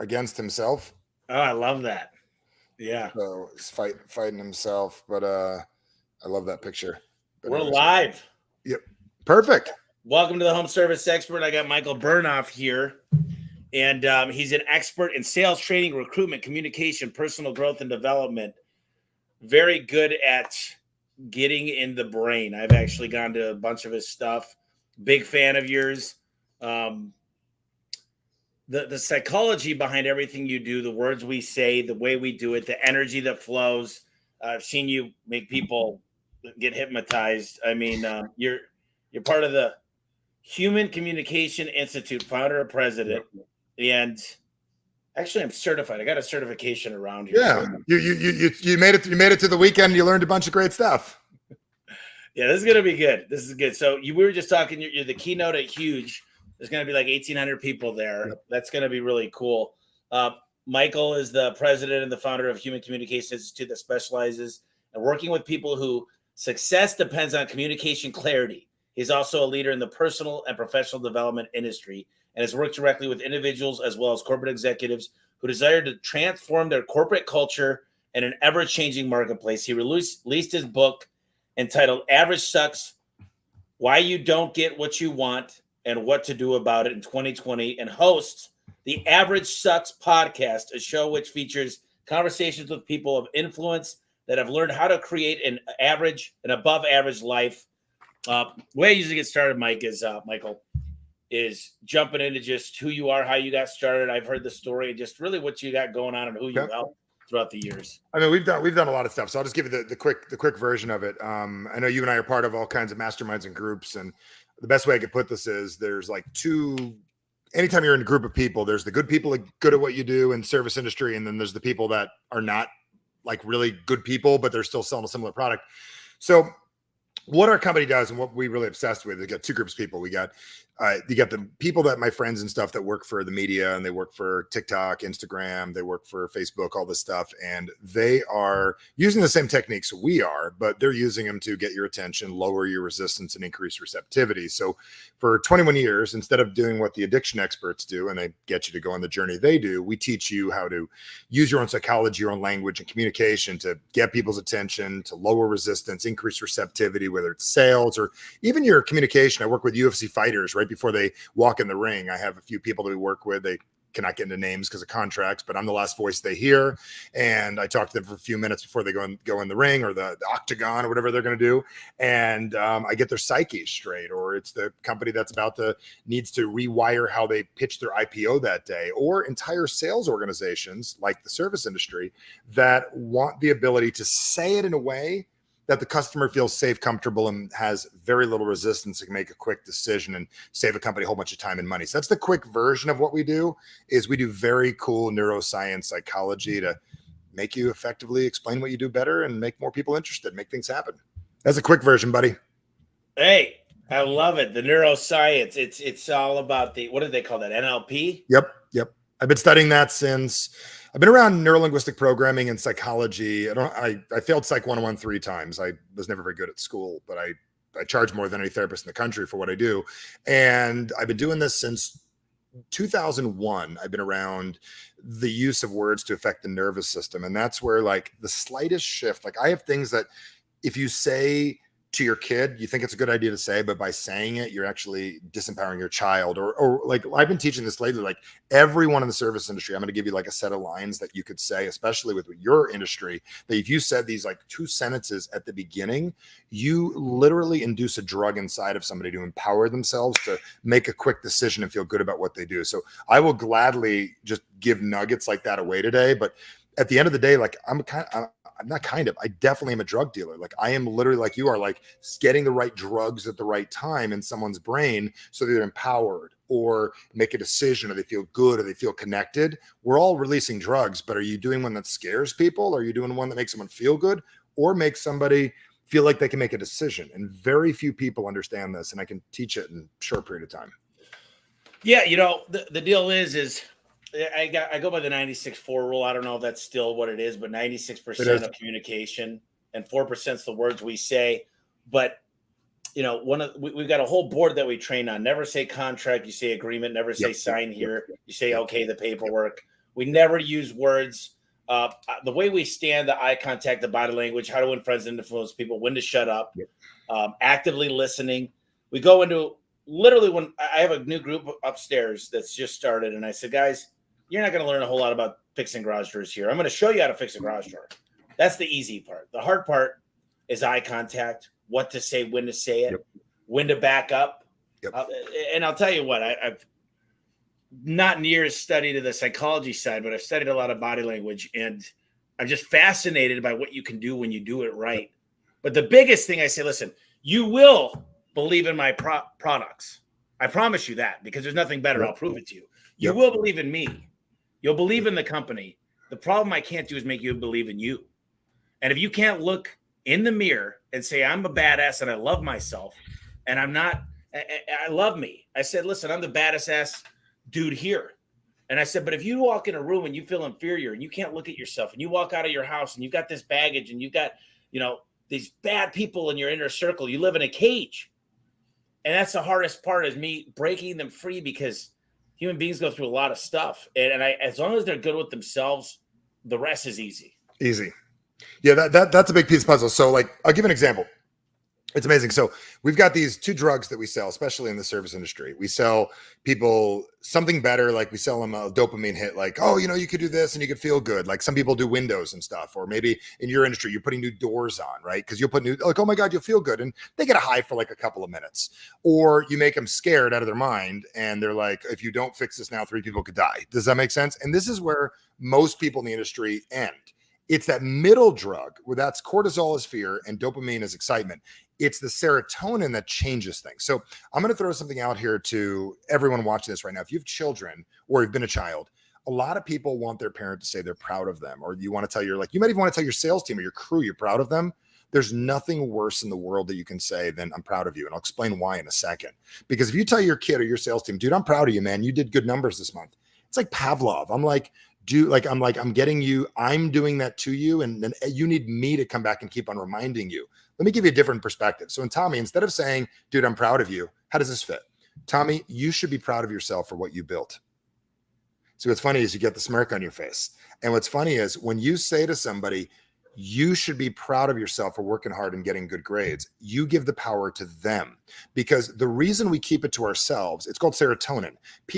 against himself. Oh, I love that. Yeah. So he's fighting himself. But I love that picture. But We're anyways, live. yep, perfect. Welcome to the Home Service Expert. I got Michael Bernoff here, and he's an expert in sales training, recruitment, communication, personal growth, and development. Very good at getting in the brain. I've actually gone to a bunch of his stuff. Big fan of yours. The psychology behind everything you do, the words we say, the way we do it, the energy that flows. I've seen you make people get hypnotized. I mean, you're part of the Human Communication Institute, founder and president, and actually I'm certified. I got a certification around here. Yeah, so. You made it. You made it to the weekend. You learned a bunch of great stuff. Yeah, this is gonna be good. This is good. So we were just talking. You're the keynote at Huge. There's going to be like 1,800 people there. Yep. That's going to be really cool. Michael is the president and the founder of Human Communication Institute that specializes in working with people who success depends on communication clarity. He's also a leader in the personal and professional development industry and has worked directly with individuals as well as corporate executives who desire to transform their corporate culture in an ever-changing marketplace. He released his book entitled Average Sucks, Why You Don't Get What You Want and What to Do About It in 2020, and hosts the Average Sucks podcast, a show which features conversations with people of influence that have learned how to create an above average life. The way I usually get started, Mike, is Michael, is jumping into just who you are, how you got started. I've heard the story, just really what you got going on and who you helped throughout the years. I mean, we've done a lot of stuff, so I'll just give you the quick version of it. I know you and I are part of all kinds of masterminds and groups, and the best way I could put this is there's like anytime you're in a group of people, there's the good people good at what you do in service industry. And then there's the people that are not like really good people, but they're still selling a similar product. So what our company does and what we really obsessed with, we got two groups of people. You got the people that my friends and stuff that work for the media, and they work for TikTok, Instagram, they work for Facebook, all this stuff. And they are using the same techniques we are, but they're using them to get your attention, lower your resistance, and increase receptivity. So for 21 years, instead of doing what the addiction experts do, and they get you to go on the journey they do, we teach you how to use your own psychology, your own language and communication to get people's attention, to lower resistance, increase receptivity, whether it's sales or even your communication. I work with UFC fighters, right? Before they walk in the ring. I have a few people that we work with. They cannot get into names because of contracts, but I'm the last voice they hear. And I talk to them for a few minutes before they go in the ring or the octagon or whatever they're going to do. And I get their psyche straight, or it's the company that's needs to rewire how they pitch their IPO that day, or entire sales organizations like the service industry that want the ability to say it in a way that the customer feels safe, comfortable, and has very little resistance to make a quick decision and save a company a whole bunch of time and money. So that's the quick version of what we do. Is we do very cool neuroscience psychology to make you effectively explain what you do better and make more people interested, make things happen. That's a quick version, buddy. Hey, I love it. The neuroscience. It's all about what do they call that? NLP? Yep. I've been studying that since I've been around neurolinguistic programming and psychology. I failed Psych 101 3 times. I was never very good at school, but I charge more than any therapist in the country for what I do. And I've been doing this since 2001. I've been around the use of words to affect the nervous system. And that's where like the slightest shift, like I have things that if you say to your kid, you think it's a good idea to say, but by saying it, you're actually disempowering your child. Or like I've been teaching this lately, like everyone in the service industry, I'm going to give you like a set of lines that you could say, especially with your industry, that if you said these like 2 sentences at the beginning, you literally induce a drug inside of somebody to empower themselves to make a quick decision and feel good about what they do. So I will gladly just give nuggets like that away today. But at the end of the day, like I definitely am a drug dealer. Like I am literally like you are, like getting the right drugs at the right time in someone's brain so they're empowered or make a decision or they feel good or they feel connected. We're all releasing drugs, but are you doing one that scares people? Are you doing one that makes someone feel good or makes somebody feel like they can make a decision? And very few people understand this, and I can teach it in a short period of time. Yeah, the deal is I go by the 96-4 rule. I don't know if that's still what it is, but 96% of communication and 4% is the words we say. But we've got a whole board that we train on. Never say contract, you say agreement. Never say sign here, you say okay, the paperwork. We never use words. The way we stand, the eye contact, the body language, how to win friends and influence people, when to shut up, actively listening. We go into literally when I have a new group upstairs that's just started. And I said, guys, you're not going to learn a whole lot about fixing garage doors here. I'm going to show you how to fix a garage door. That's the easy part. The hard part is eye contact, what to say, when to say it, when to back up. And I'll tell you what, I've not near as studied the psychology side, but I've studied a lot of body language, and I'm just fascinated by what you can do when you do it right. But the biggest thing I say, listen, you will believe in my products. I promise you that, because there's nothing better. I'll prove it to you. You will believe in me. You'll believe in the company. The problem I can't do is make you believe in you. And if you can't look in the mirror and say, I'm a badass and I love myself, and I love me. I said, listen, I'm the baddest ass dude here. And I said, but if you walk in a room and you feel inferior and you can't look at yourself, and you walk out of your house and you got this baggage and you got, these bad people in your inner circle, you live in a cage. And that's the hardest part, is me breaking them free, because human beings go through a lot of stuff. And as long as they're good with themselves, the rest is easy. Easy. Yeah, that's a big piece of puzzle. So like, I'll give an example. It's amazing. So we've got these 2 drugs that we sell, especially in the service industry. We sell people something better. Like we sell them a dopamine hit, like, oh, you could do this and you could feel good. Like some people do windows and stuff, or maybe in your industry, you're putting new doors on, right? Because you'll put like, oh my God, you'll feel good. And they get a high for like a couple of minutes, or you make them scared out of their mind. And they're like, if you don't fix this now, 3 people could die. Does that make sense? And this is where most people in the industry end. It's that middle drug where that's cortisol is fear and dopamine is excitement. It's the serotonin that changes things. So I'm going to throw something out here to everyone watching this right now. If you have children or you've been a child, a lot of people want their parent to say they're proud of them, or you want to tell you might even want to tell your sales team or your crew you're proud of them. There's nothing worse in the world that you can say than I'm proud of you. And I'll explain why in a second. Because if you tell your kid or your sales team, dude, I'm proud of you, man, you did good numbers this month. It's like Pavlov. I'm getting you, I'm doing that to you. And then you need me to come back and keep on reminding you. Let me give you a different perspective. So in Tommy, instead of saying, dude, I'm proud of you, how does this fit? Tommy, you should be proud of yourself for what you built. So what's funny is you get the smirk on your face. And what's funny is when you say to somebody, you should be proud of yourself for working hard and getting good grades, you give the power to them. Because the reason we keep it to ourselves, it's called serotonin.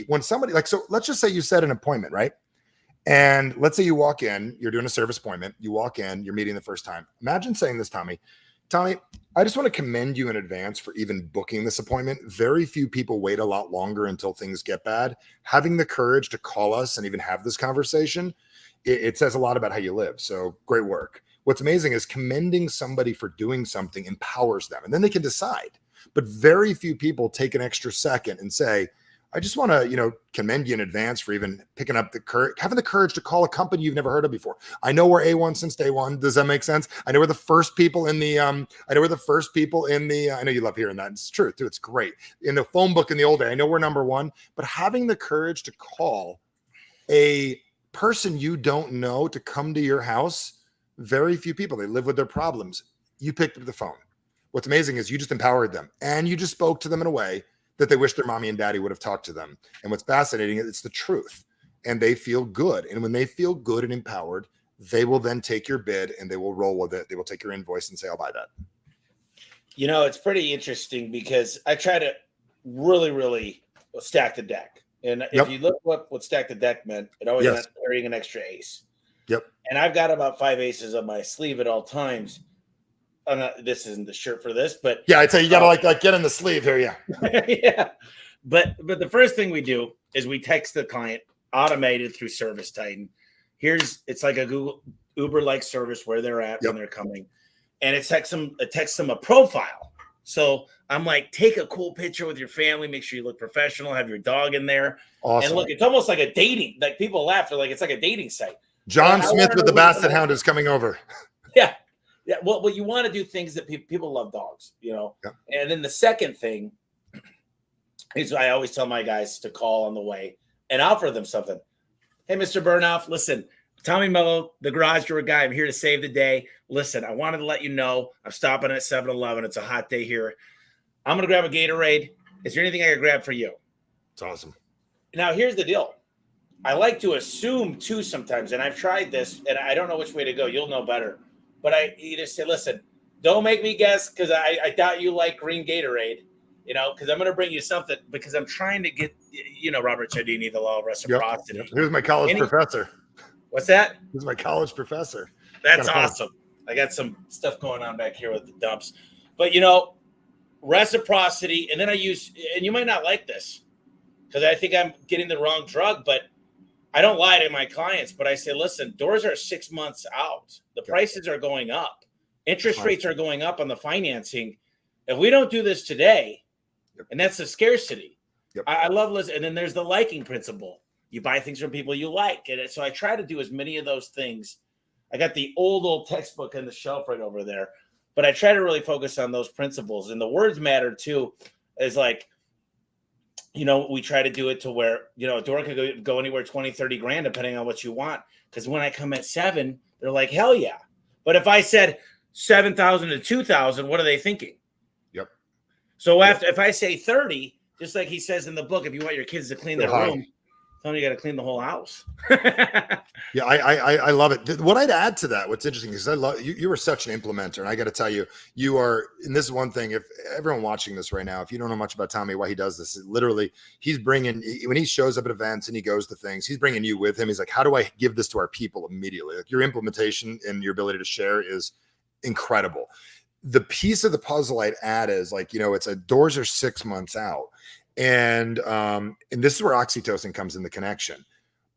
When somebody, so let's just say you set an appointment, right? And let's say you walk in, you're doing a service appointment, you walk in, you're meeting the first time. Imagine saying this, Tommy, I just want to commend you in advance for even booking this appointment. Very few people wait a lot longer until things get bad. Having the courage to call us and even have this conversation, it says a lot about how you live. So great work. What's amazing is commending somebody for doing something empowers them, and then they can decide. But very few people take an extra second and say, I just want to, commend you in advance for even picking up the courage, having the courage to call a company you've never heard of before. I know we're A1 since day one. Does that make sense? I know we're the first people in the, I know you love hearing that. It's true too. It's great. In the phone book in the old day, I know we're number 1, but having the courage to call a person you don't know to come to your house, very few people, they live with their problems. You picked up the phone. What's amazing is you just empowered them, and you just spoke to them in a way that they wish their mommy and daddy would have talked to them. And what's fascinating is it's the truth, and they feel good. And when they feel good and empowered, they will then take your bid and they will roll with it. They will take your invoice and say, I'll buy that. It's pretty interesting because I try to really, really stack the deck. And if you look what stack the deck meant, it always meant carrying an extra ace. Yep. And I've got about 5 aces on my sleeve at all times. This isn't the shirt for this, but yeah, I'd say you gotta like get in the sleeve here. Yeah. Yeah. But the first thing we do is we text the client automated through Service Titan. It's like a Google Uber-like service where they're at when they're coming. And it texts them a profile. So I'm like, take a cool picture with your family, make sure you look professional, have your dog in there. Awesome. And look, it's almost like a dating, like people laugh, they're like, it's like a dating site. John Smith with the Basset Hound is coming over. Yeah. Yeah. Well, you want to do things that people love dogs, Yeah. And then the second thing is I always tell my guys to call on the way and offer them something. Hey, Mr. Bernoff, listen, Tommy Mello, the garage door guy. I'm here to save the day. Listen, I wanted to let you know I'm stopping at 7-Eleven. It's a hot day here. I'm going to grab a Gatorade. Is there anything I can grab for you? It's awesome. Now, here's the deal. I like to assume too sometimes, and I've tried this, and I don't know which way to go. You'll know better. But I either say, listen, don't make me guess because I doubt you like green Gatorade, because I'm going to bring you something because I'm trying to get, Robert Cialdini, the law of reciprocity. Yep. Here's my college professor. What's that? Here's my college professor. That's awesome. I got some stuff going on back here with the dumps. But, reciprocity, and then and you might not like this because I think I'm getting the wrong drug, but I don't lie to my clients, but I say, listen, doors are 6 months out. The prices are going up. Interest rates are going up on the financing. If we don't do this today, and that's the scarcity. I love listening. And then there's the liking principle. You buy things from people you like. And so I try to do as many of those things. I got the old textbook on the shelf right over there. But I try to really focus on those principles. And the words matter too, is like, we try to do it to where, a door could go anywhere 20, 30 grand, depending on what you want. Because when I come at 7, they're like, hell yeah. But if I said 7,000 to 2,000, what are they thinking? Yep. So if I say 30, just like he says in the book, if you want your kids to clean their room, tell them you got to clean the whole house. Yeah, I love it. What I'd add to that, what's interesting is I love you. You are such an implementer, and I got to tell you, you are. And this is one thing. If everyone watching this right now, if you don't know much about Tommy, why he does this, literally, he's bringing when he shows up at events and he goes to things, he's bringing you with him. He's like, how do I give this to our people immediately? Like your implementation and your ability to share is incredible. The piece of the puzzle I'd add is like, it's doors are 6 months out, and this is where oxytocin comes in the connection.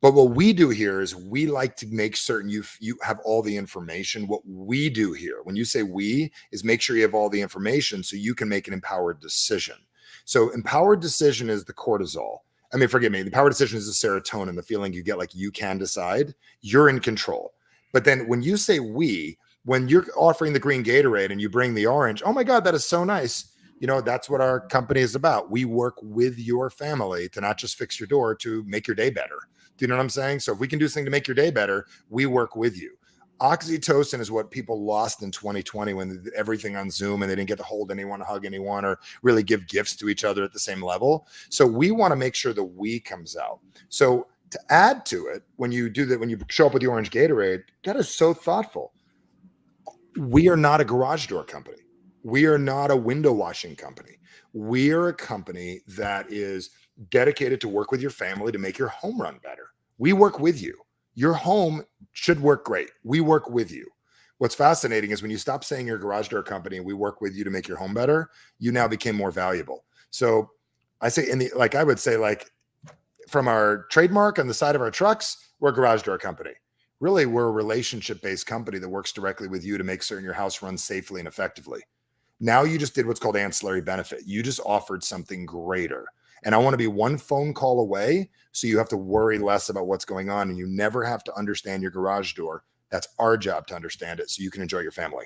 But what we do here is we like to make certain you have all the information. What we do here, when you say we, is make sure you have all the information so you can make an empowered decision. So empowered decision is the cortisol. I mean, forgive me. The empowered decision is the serotonin, the feeling you get like you can decide. You're in control. But then when you say we, when you're offering the green Gatorade and you bring the orange, oh my God, that is so nice. That's what our company is about. We work with your family to not just fix your door, to make your day better. Do you know what I'm saying? So if we can do something to make your day better, we work with you. Oxytocin is what people lost in 2020 when they did everything on Zoom and they didn't get to hold anyone, hug anyone, or really give gifts to each other at the same level. So we want to make sure the we comes out. So to add to it, when you do that, when you show up with the orange Gatorade, that is so thoughtful. We are not a garage door company. We are not a window washing company. We are a company that is dedicated to work with your family to make your home run better. We work with you. Your home should work great. We work with you. What's fascinating is when you stop saying you're a garage door company and we work with you to make your home better, you now became more valuable. So I say I would say from our trademark on the side of our trucks, we're a garage door company. Really, we're a relationship-based company that works directly with you to make certain your house runs safely and effectively. Now you just did what's called ancillary benefit. You just offered something greater. And I want to be one phone call away so you have to worry less about what's going on and you never have to understand your garage door. That's our job to understand it so you can enjoy your family.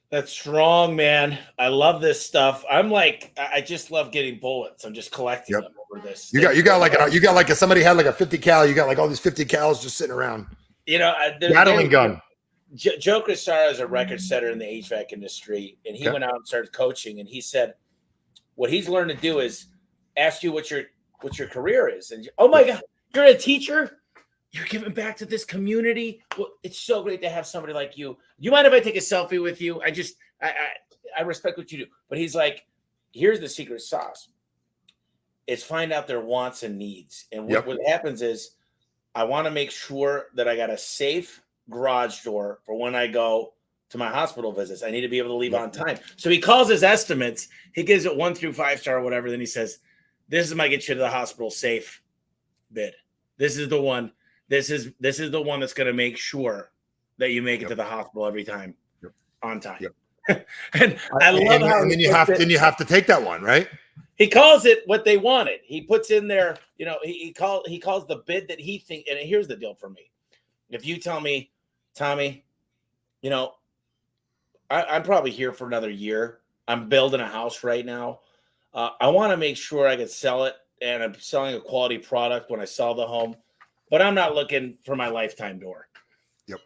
That's strong, man. I love this stuff. I just love getting bullets. I'm just collecting them over this. You got somebody had like a 50 cal. You got like all these 50 cals just sitting around. Rattling gun. Joe Crisara is a record setter in the HVAC industry, and he went out and started coaching. And he said, what he's learned to do is ask you what your career is. And oh my God, you're a teacher. You're giving back to this community. Well, it's so great to have somebody like you. You mind if I take a selfie with you? I respect what you do. But he's like, here's the secret sauce. It's find out their wants and needs. And what happens is I want to make sure that I got a safe garage door for when I go to my hospital visits. I need to be able to leave on time. So he calls his estimates. He gives it 1 through 5 star or whatever. Then he says, this is my get you to the hospital safe bid. This is the one. This is the one that's going to make sure that you make it to the hospital every time on time. And I love how and then you have to take that one, right? He calls it what they wanted. He puts in there, he calls the bid that he thinks. And here's the deal for me. If you tell me, Tommy, I'm probably here for another year. I'm building a house right now. I want to make sure I can sell it, and I'm selling a quality product when I sell the home, but I'm not looking for my lifetime door.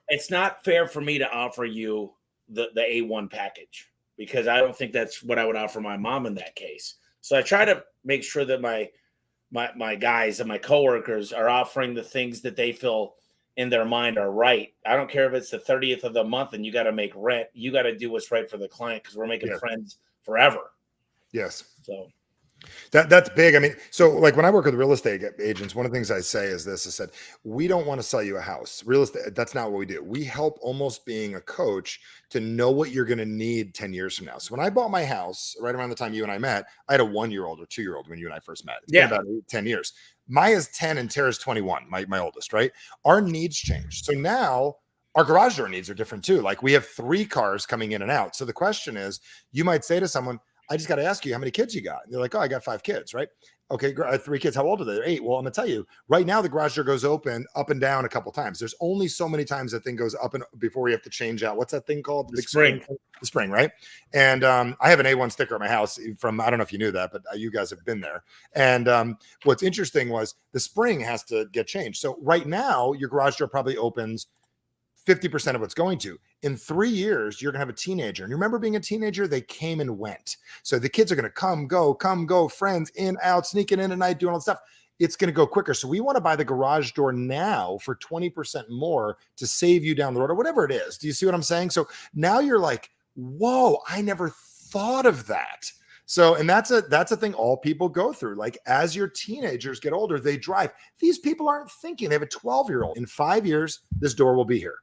It's not fair for me to offer you the A1 package because I don't think that's what I would offer my mom in that case. So I try to make sure that my my guys and my coworkers are offering the things that they feel in their mind are right. I don't care if it's the 30th of the month and you got to make rent. You got to do what's right for the client because we're making friends forever. Yes. So that's big. I mean, so like when I work with real estate agents, one of the things I say is this: I said, we don't want to sell you a house. Real estate, that's not what we do. We help, almost being a coach, to know what you're going to need 10 years from now. So when I bought my house, right around the time you and I met, I had a 1-year-old or 2-year-old when you and I first met. It's been about 10 years. Maya's 10 and Tara's 21, my oldest, right? Our needs changed. So now our garage door needs are different too. Like we have 3 cars coming in and out. So the question is, you might say to someone, I just got to ask you how many kids you got. And they're like, oh, I got 5 kids, right? Okay, 3 kids. How old are they? They're 8. Well, I'm gonna tell you right now, the garage door goes open up and down a couple times. There's only so many times that thing goes up and before we have to change out. What's that thing called? The spring. The spring, right? And I have an A1 sticker at my house from, I don't know if you knew that, but you guys have been there. And what's interesting was the spring has to get changed. So right now, your garage door probably opens 50% of what's going to. In 3 years, you're going to have a teenager. And you remember being a teenager? They came and went. So the kids are going to come, go, friends, in, out, sneaking in at night, doing all that stuff. It's going to go quicker. So we want to buy the garage door now for 20% more to save you down the road or whatever it is. Do you see what I'm saying? So now you're like, whoa, I never thought of that. So, and that's a thing all people go through. Like as your teenagers get older, they drive. These people aren't thinking. They have a 12-year-old. In 5 years, this door will be here.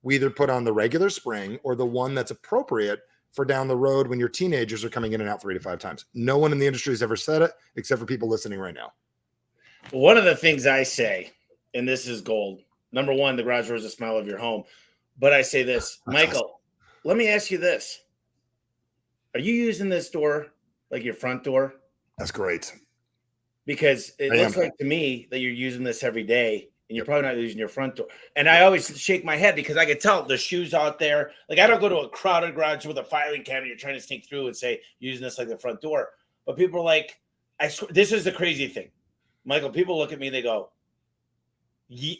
We either put on the regular spring or the one that's appropriate for down the road when your teenagers are coming in and out 3 to 5 times. No one in the industry has ever said it except for people listening right now. One of the things I say, and this is gold, number one, the garage door is the smile of your home. But I say this, Michael, let me ask you this. Are you using this door like your front door? That's great. Because it looks like to me that you're using this every day. And you're probably not using your front door. And I always shake my head because I can tell there's shoes out there. Like I don't go to a crowded garage with a filing cabinet. You're trying to sneak through and say, using this like the front door. But people are like, I swear, this is the crazy thing. Michael, people look at me, they go,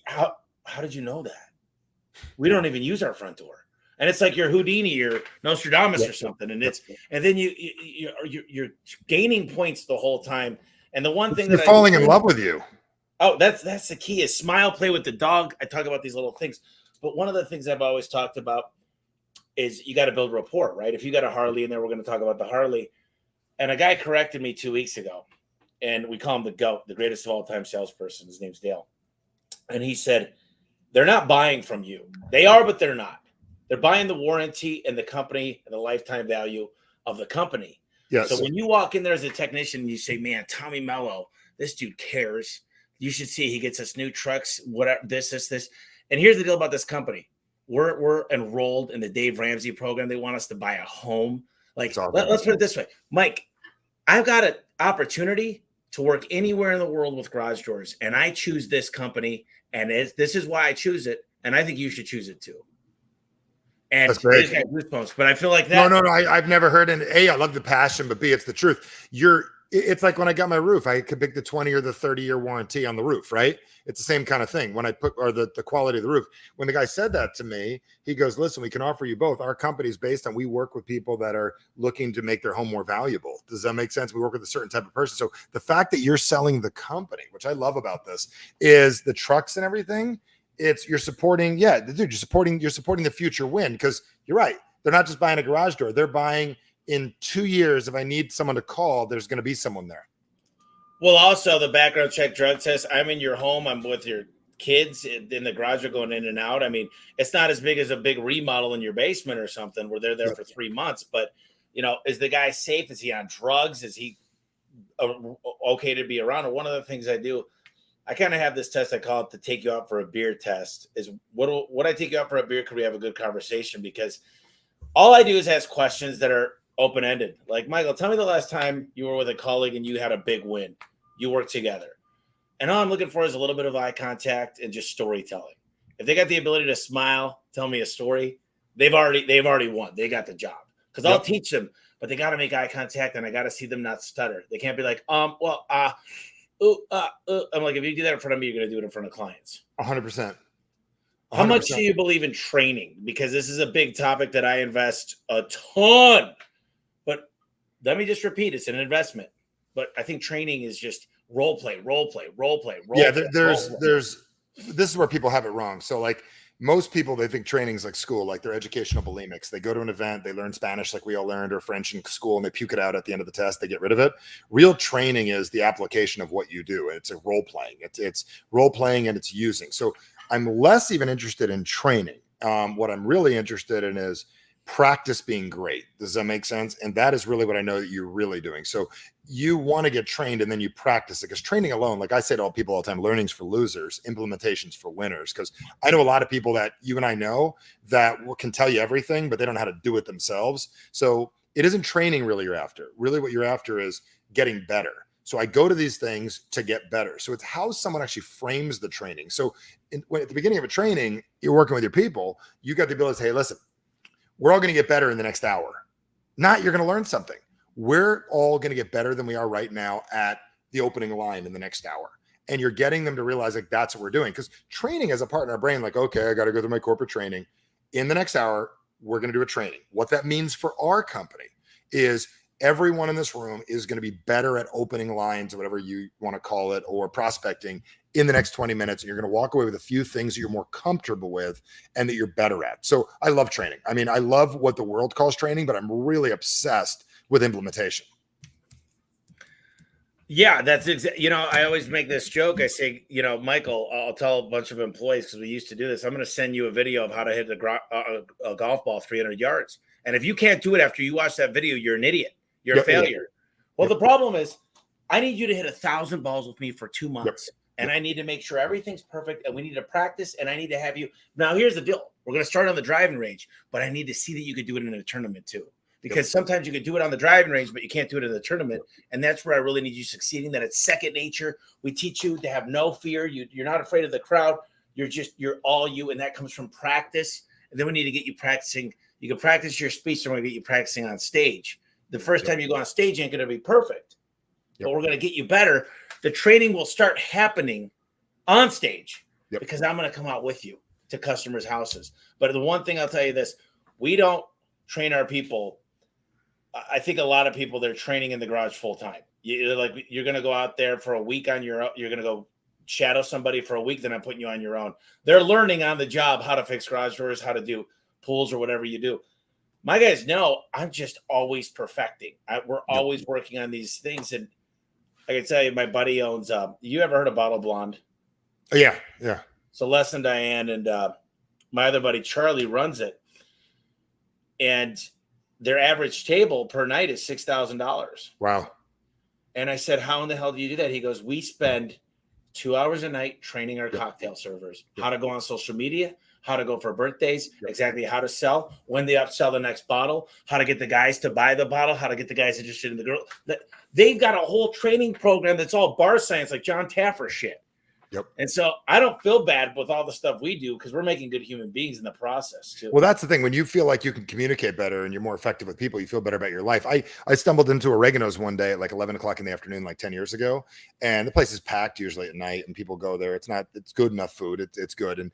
how did you know that? We don't even use our front door. And it's like you're Houdini or Nostradamus or something. And then you're gaining points the whole time. And the one thing they're falling in love with you. Oh, that's the key is smile, play with the dog. I talk about these little things. But one of the things I've always talked about is you got to build rapport, right? If you got a Harley in there, we're going to talk about the Harley. And a guy corrected me 2 weeks ago. And we call him the GOAT, the greatest of all time salesperson. His name's Dale. And he said, they're not buying from you. They are, but they're not. They're buying the warranty and the company and the lifetime value of the company. Yes. So when you walk in there as a technician, you say, man, Tommy Mello, this dude cares. You should see he gets us new trucks, whatever, this. And here's the deal about this company. We're enrolled in the Dave Ramsey program. They want us to buy a home. Like, let's put it this way. Mike, I've got an opportunity to work anywhere in the world with garage doors, and I choose this company, and this is why I choose it, and I think you should choose it too. And that's great. Goosebumps, but I feel like that. No, I've never heard. And A, I love the passion, but B, it's the truth. It's like when I got my roof, I could pick the 20 or the 30-year warranty on the roof, right? It's the same kind of thing when I put, or the quality of the roof. When the guy said that to me, he goes, listen, we can offer you both. Our company is based on, we work with people that are looking to make their home more valuable. Does that make sense? We work with a certain type of person. So the fact that you're selling the company, which I love about this, is the trucks and everything. You're supporting, you're supporting the future win, because you're right. They're not just buying a garage door. They're buying, in 2 years, if I need someone to call, there's going to be someone there. Well, also the background check, drug test. I'm in your home. I'm with your kids in the garage, are going in and out. I mean, it's not as big as a big remodel in your basement or something where they're there for 3 months. But, is the guy safe? Is he on drugs? Is he okay to be around? And one of the things I do, I kind of have this test. I call it the take you out for a beer test. Is would I take you out for a beer? Could we have a good conversation? Because all I do is ask questions that are open-ended. Like, Michael, tell me the last time you were with a colleague and you had a big win. You worked together. And all I'm looking for is a little bit of eye contact and just storytelling. If they got the ability to smile, tell me a story, they've already won. They got the job. Because I'll teach them, but they got to make eye contact, and I got to see them not stutter. They can't be like, I'm like, if you do that in front of me, you're going to do it in front of clients. 100%. How much do you believe in training? Because this is a big topic that I invest a ton. But let me just repeat, it's an investment. But I think training is just role play. Yeah, there's this is where people have it wrong. So like most people, they think training's like school, like they're educational bulimics. They go to an event, they learn Spanish like we all learned, or French in school, and they puke it out at the end of the test. They get rid of it. Real training is the application of what you do. It's a role playing. It's role playing and it's using. So I'm less even interested in training. What I'm really interested in is practice being great. Does that make sense? And that is really what I know that you're really doing. So you want to get trained and then you practice it, because training alone, like I say to all people all the time, learning's for losers, implementation's for winners. Because I know a lot of people that you and I know that can tell you everything, but they don't know how to do it themselves. So it isn't training really you're after. Really what you're after is getting better. So I go to these things to get better. So it's how someone actually frames the training. So at the beginning of a training, you're working with your people, you got the ability to say, hey, listen, we're all going to get better in the next hour. Not you're going to learn something. We're all going to get better than we are right now at the opening line in the next hour. And you're getting them to realize like that's what we're doing. Because training as a part in our brain, like, okay, I got to go through my corporate training. In the next hour, we're going to do a training. What that means for our company is everyone in this room is going to be better at opening lines, or whatever you want to call it, or prospecting in the next 20 minutes. And you're going to walk away with a few things that you're more comfortable with and that you're better at. So I love training. I mean, I love what the world calls training, but I'm really obsessed with implementation. Yeah, that's I always make this joke. I say, Michael, I'll tell a bunch of employees, because we used to do this. I'm going to send you a video of how to hit a golf ball 300 yards. And if you can't do it after you watch that video, you're an idiot. You're a failure. Well, the problem is I need you to hit 1,000 balls with me for 2 months. And I need to make sure everything's perfect, and we need to practice, and I need to have you. Now, here's the deal. We're going to start on the driving range, but I need to see that you could do it in a tournament too. Because sometimes you could do it on the driving range, but you can't do it in the tournament. And that's where I really need you succeeding, that it's second nature. We teach you to have no fear. You're not afraid of the crowd. You're all you, and that comes from practice. And then we need to get you practicing. You can practice your speech, and we're going to get you practicing on stage. The first time you go on stage ain't going to be perfect, but we're going to get you better. The training will start happening on stage because I'm going to come out with you to customers' houses. But the one thing I'll tell you this, we don't train our people. I think a lot of people, they're training in the garage full time. You're going to go out there for a week on your own. You're going to go shadow somebody for a week. Then I'm putting you on your own. They're learning on the job how to fix garage doors, how to do pools or whatever you do. My guys know I'm just always perfecting. We're always working on these things. And I can tell you, my buddy owns, you ever heard of Bottle Blonde? Oh, yeah. Yeah. So Les and Diane and my other buddy, Charlie, runs it. And their average table per night is $6,000. Wow. And I said, how in the hell do you do that? He goes, we spend 2 hours a night training our cocktail servers, how to go on social media, how to go for birthdays, exactly how to sell, when they upsell the next bottle, how to get the guys to buy the bottle, how to get the guys interested in the girl. They've got a whole training program that's all bar science, like John Taffer shit. Yep. And so I don't feel bad with all the stuff we do, because we're making good human beings in the process too. Well, that's the thing. When you feel like you can communicate better and you're more effective with people, you feel better about your life. I stumbled into Oregano's one day at like 11 o'clock in the afternoon, like 10 years ago. And the place is packed usually at night and people go there. It's good enough food. It's good. And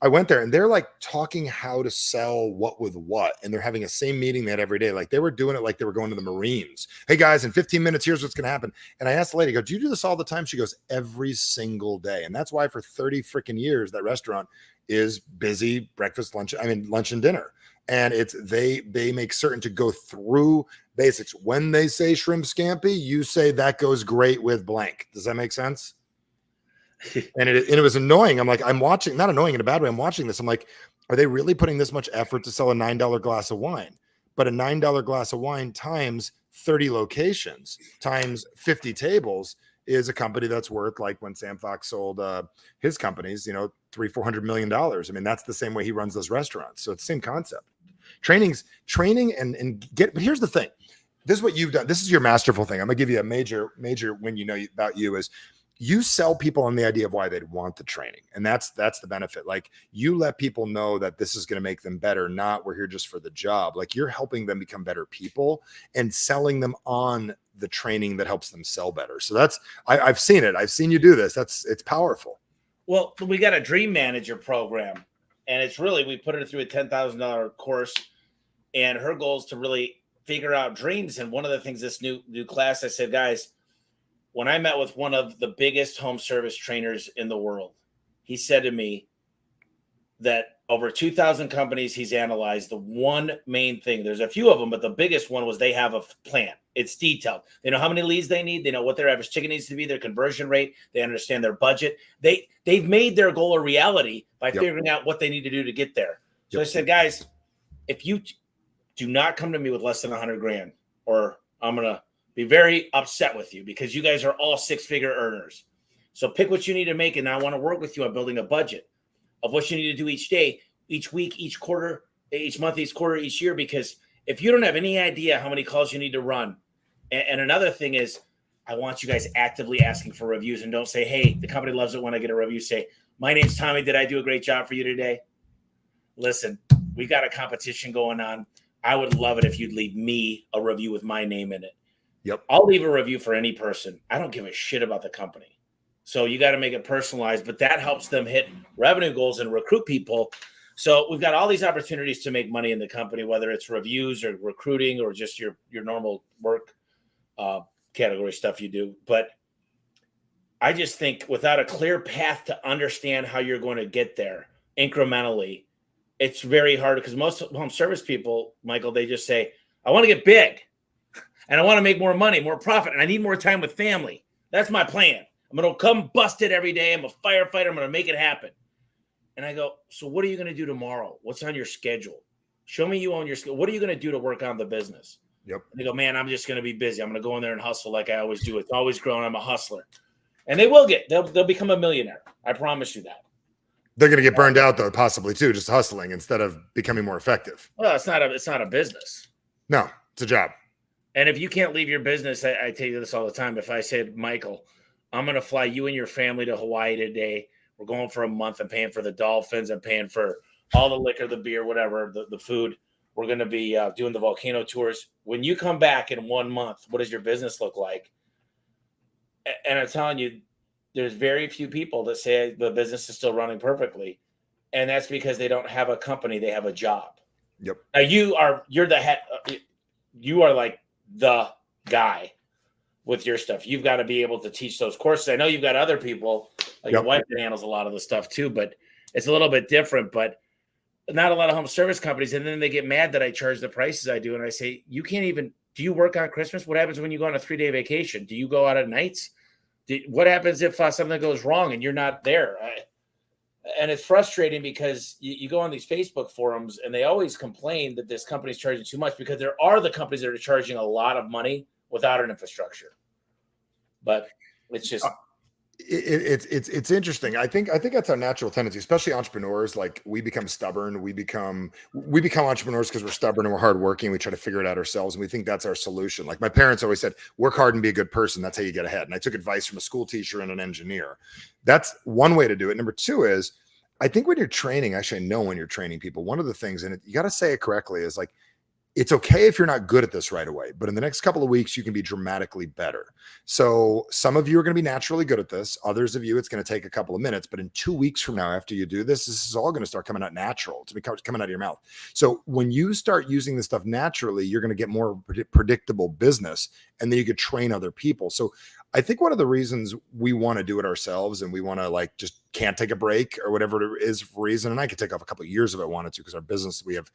I went there and they're like talking how to sell what with what. And they're having the same meeting they had every day. Like they were doing it like they were going to the Marines. Hey guys, in 15 minutes, here's what's going to happen. And I asked the lady, do you do this all the time? She goes, every single day. And that's why for 30 freaking years, that restaurant is busy lunch and dinner. And they make certain to go through basics. When they say shrimp scampi, you say that goes great with blank. Does that make sense? And it was annoying. I'm like, I'm watching, not annoying in a bad way. I'm watching this. I'm like, are they really putting this much effort to sell a $9 glass of wine? But a $9 glass of wine times 30 locations times 50 tables is a company that's worth, like when Sam Fox sold his companies, $300-400 million. I mean, that's the same way he runs those restaurants. So it's the same concept. Training but here's the thing. This is what you've done. This is your masterful thing. I'm gonna give you a major win about you is you sell people on the idea of why they'd want the training. And that's the benefit. Like you let people know that this is going to make them better, not we're here just for the job. Like you're helping them become better people and selling them on the training that helps them sell better. So I've seen it. I've seen you do this. It's powerful. Well, we got a dream manager program, and it's really, we put her through a $10,000 course, and her goal is to really figure out dreams. And one of the things, this new class, I said, guys, when I met with one of the biggest home service trainers in the world, he said to me that over 2,000 companies he's analyzed, the one main thing, there's a few of them, but the biggest one was they have a plan. It's detailed. They know how many leads they need. They know what their average ticket needs to be, their conversion rate. They understand their budget. They've made their goal a reality by figuring out what they need to do to get there. So I said, guys, if you do not come to me with less than 100 grand, or I'm going to be very upset with you, because you guys are all six-figure earners. So pick what you need to make, and I want to work with you on building a budget of what you need to do each day, each week, each quarter, each month, each quarter, each year. Because if you don't have any idea how many calls you need to run, and another thing is, I want you guys actively asking for reviews, and don't say, hey, the company loves it when I get a review. Say, my name's Tommy. Did I do a great job for you today? Listen, we got a competition going on. I would love it if you'd leave me a review with my name in it. Yep. I'll leave a review for any person. I don't give a shit about the company. So you got to make it personalized, but that helps them hit revenue goals and recruit people. So we've got all these opportunities to make money in the company, whether it's reviews or recruiting or just your normal work category stuff you do. But I just think without a clear path to understand how you're going to get there incrementally, it's very hard, because most home service people, Michael, they just say, I want to get big and I want to make more money, more profit, and I need more time with family. That's my plan. I'm going to come bust it every day. I'm a firefighter. I'm going to make it happen. And I go, so what are you going to do tomorrow? What's on your schedule? Show me you own your schedule. What are you going to do to work on the business? Yep. And they go, man, I'm just going to be busy. I'm going to go in there and hustle like I always do. It's always growing. I'm a hustler. And they will they'll become a millionaire. I promise you that. They're going to get burned out, though, possibly, too, just hustling instead of becoming more effective. Well, it's not a business. No, it's a job. And if you can't leave your business, I tell you this all the time. If I said, Michael, I'm going to fly you and your family to Hawaii today. We're going for a month. I'm paying for the dolphins. I'm paying for all the liquor, the beer, whatever, the food. We're going to be doing the volcano tours. When you come back in 1 month, what does your business look like? And I'm telling you, there's very few people that say the business is still running perfectly. And that's because they don't have a company. They have a job. Yep. Now you're the head. You are like the guy with your stuff. You've got to be able to teach those courses. I know you've got other people, like your wife that handles a lot of the stuff too, but it's a little bit different. But not a lot of home service companies. And then they get mad that I charge the prices I do. And I say, you can't even, do you work on Christmas? What happens when you go on a 3-day vacation? Do you go out at nights? What happens if something goes wrong and you're not there? And it's frustrating because you go on these Facebook forums and they always complain that this company's charging too much, because there are the companies that are charging a lot of money without an infrastructure. But it's just it's interesting. I think that's our natural tendency, especially entrepreneurs. Like, we become stubborn. We become entrepreneurs because we're stubborn and we're hardworking. We try to figure it out ourselves, and we think that's our solution. Like, my parents always said, work hard and be a good person. That's how you get ahead. And I took advice from a school teacher and an engineer. That's one way to do it. Number two is, I think when you're training, actually, I know when you're training people, one of the things, and you got to say it correctly, is like, it's okay if you're not good at this right away, but in the next couple of weeks, you can be dramatically better. So some of you are going to be naturally good at this. Others of you, it's going to take a couple of minutes, but in 2 weeks from now, after you do this, this is all going to start coming out natural. It's coming out of your mouth. So when you start using this stuff naturally, you're going to get more predictable business, and then you could train other people. So I think one of the reasons we want to do it ourselves, and we want to, like, just can't take a break or whatever it is for reason. And I could take off a couple of years if I wanted to, because our business, we have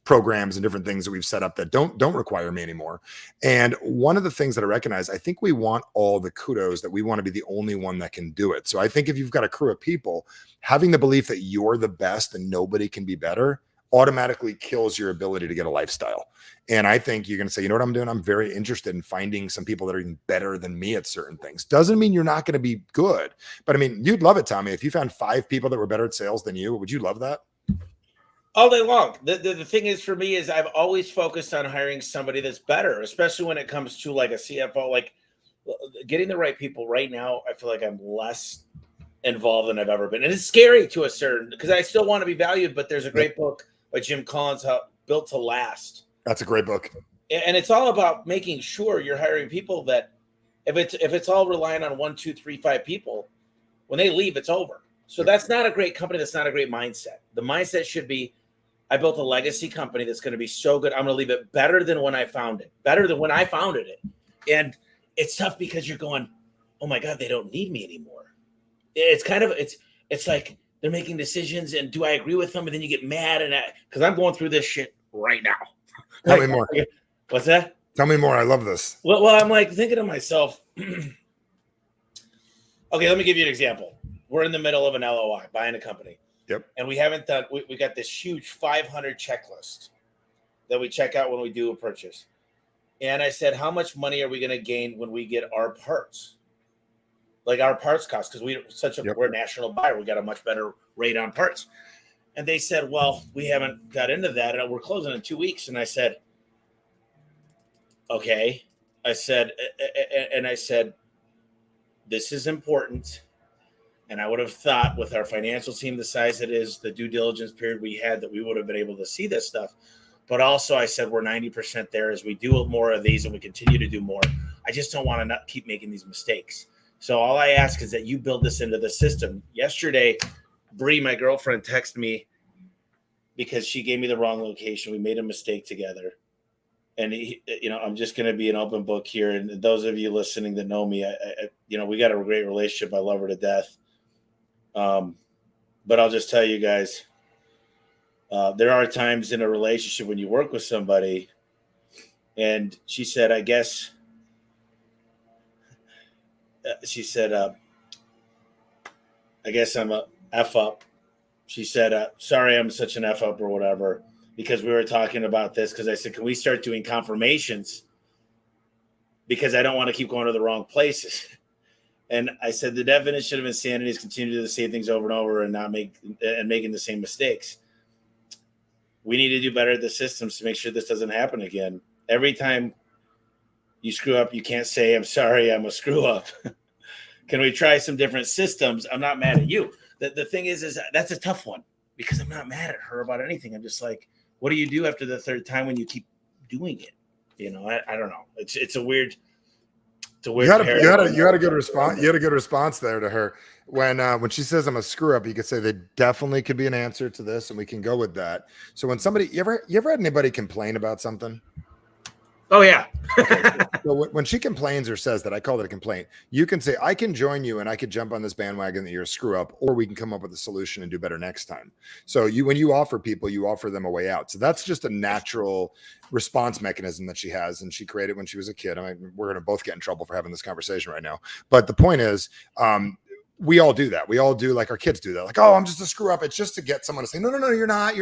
programs and different things that we've set up that don't require me anymore. And one of the things that I recognize, I think we want all the kudos, that we want to be the only one that can do it. So I think if you've got a crew of people, having the belief that you're the best and nobody can be better automatically kills your ability to get a lifestyle. And I think you're going to say, you know what I'm doing? I'm very interested in finding some people that are even better than me at certain things. Doesn't mean you're not going to be good, but I mean, you'd love it, Tommy. If you found 5 people that were better at sales than you, would you love that? All day long. The thing is, for me, is I've always focused on hiring somebody that's better, especially when it comes to like a CFO, like getting the right people. Right now, I feel like I'm less involved than I've ever been. And it's scary to a certain, because I still want to be valued, but there's a great book by Jim Collins, Built to Last. That's a great book. And it's all about making sure you're hiring people that if it's all relying on 1, 2, 3, 5 people, when they leave, it's over. So that's not a great company. That's not a great mindset. The mindset should be, I built a legacy company that's going to be so good. I'm going to leave it better than when I found it, better than when I founded it. And it's tough because you're going, oh my God, they don't need me anymore. It's kind of, it's like they're making decisions, and do I agree with them? And then you get mad, and because I'm going through this shit right now. Tell me more. What's that? Tell me more. I love this. Well, I'm like thinking to myself, okay, let me give you an example. We're in the middle of an LOI, buying a company. Yep. And we haven't done, we got this huge 500 checklist that we check out when we do a purchase. And I said, how much money are we going to gain when we get our parts? Like our parts cost, because we're a national buyer. We got a much better rate on parts. And they said, well, we haven't got into that. And we're closing in 2 weeks. And I said, okay. I said, this is important. And I would have thought with our financial team, the size it is, the due diligence period we had, that we would have been able to see this stuff. But also I said, we're 90% there as we do more of these and we continue to do more. I just don't want to not keep making these mistakes. So all I ask is that you build this into the system. Yesterday, Bree, my girlfriend, texted me because she gave me the wrong location. We made a mistake together. And, I'm just going to be an open book here. And those of you listening that know me, we got a great relationship. I love her to death. But I'll just tell you guys, there are times in a relationship when you work with somebody, and she said, I guess, I guess I'm a F up. She said, sorry, I'm such an F up or whatever, because we were talking about this. Because I said, can we start doing confirmations? Because I don't want to keep going to the wrong places. And I said, the definition of insanity is continue to do the same things over and over and making the same mistakes. We need to do better at the systems to make sure this doesn't happen again. Every time you screw up, you can't say, I'm sorry, I'm a screw up. Can we try some different systems? I'm not mad at you. The thing is that's a tough one, because I'm not mad at her about anything. I'm just like, what do you do after the third time when you keep doing it? I don't know. It's a weird. You had a good response. You had a good response there to her when she says I'm a screw up. You could say there definitely could be an answer to this, and we can go with that. So when somebody, you ever had anybody complain about something? Oh yeah. So when she complains or says that, I call it a complaint. You can say, I can join you and I could jump on this bandwagon that you're a screw up, or we can come up with a solution and do better next time. So when you offer people, you offer them a way out. So that's just a natural response mechanism that she has, and she created when she was a kid. I mean, we're going to both get in trouble for having this conversation right now. But the point is, we all do that. We all do, like our kids do that. Like, oh, I'm just a screw up. It's just to get someone to say, no, you're not.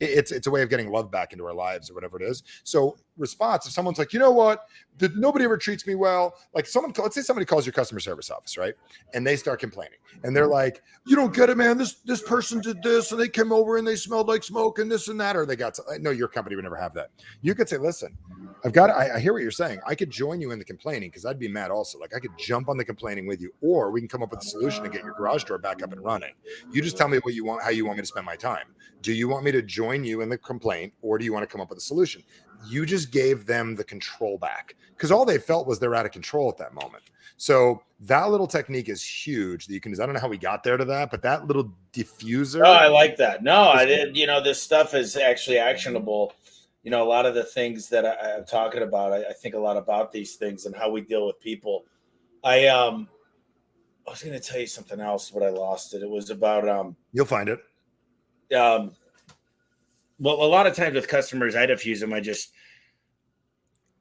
It's a way of getting love back into our lives or whatever it is. So response, if someone's like, you know what, nobody ever treats me well. Like let's say somebody calls your customer service office, right? And they start complaining and they're like, you don't get it, man. This person did this and they came over and they smelled like smoke and this and that, or they got, no, your company would never have that. You could say, listen, I hear what you're saying. I could join you in the complaining because I'd be mad also. Like I could jump on the complaining with you, or we can come up with a solution to get your garage door back up and running. You just tell me what you want, how you want me to spend my time. Do you want me to join you in the complaint, or do you want to come up with a solution? You just gave them the control back, because all they felt was they're out of control at that moment. So that little technique is huge that you can use. I don't know how we got there to that, but that little diffuser. Oh, I like that. No, I did. This stuff is actually actionable. A lot of the things that I'm talking about, I think a lot about these things and how we deal with people. I was going to tell you something else, but I lost it. It was about you'll find it. Well, a lot of times with customers, I diffuse them.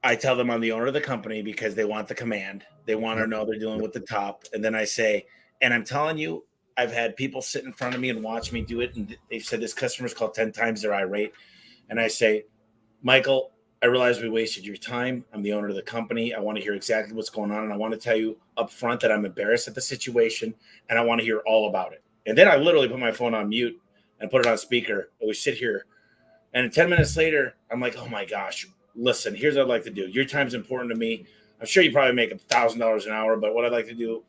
I tell them I'm the owner of the company because they want the command. They want to know they're dealing with the top. And then I say, and I'm telling you, I've had people sit in front of me and watch me do it. And they've said this customer's called 10 times their irate. And I say, Michael, I realize we wasted your time. I'm the owner of the company. I want to hear exactly what's going on. And I want to tell you up front that I'm embarrassed at the situation and I want to hear all about it. And then I literally put my phone on mute and put it on speaker. And we sit here. And 10 minutes later, I'm like, oh my gosh, listen, here's what I'd like to do. Your time's important to me. I'm sure you probably make $1,000 an hour, but what I'd like to do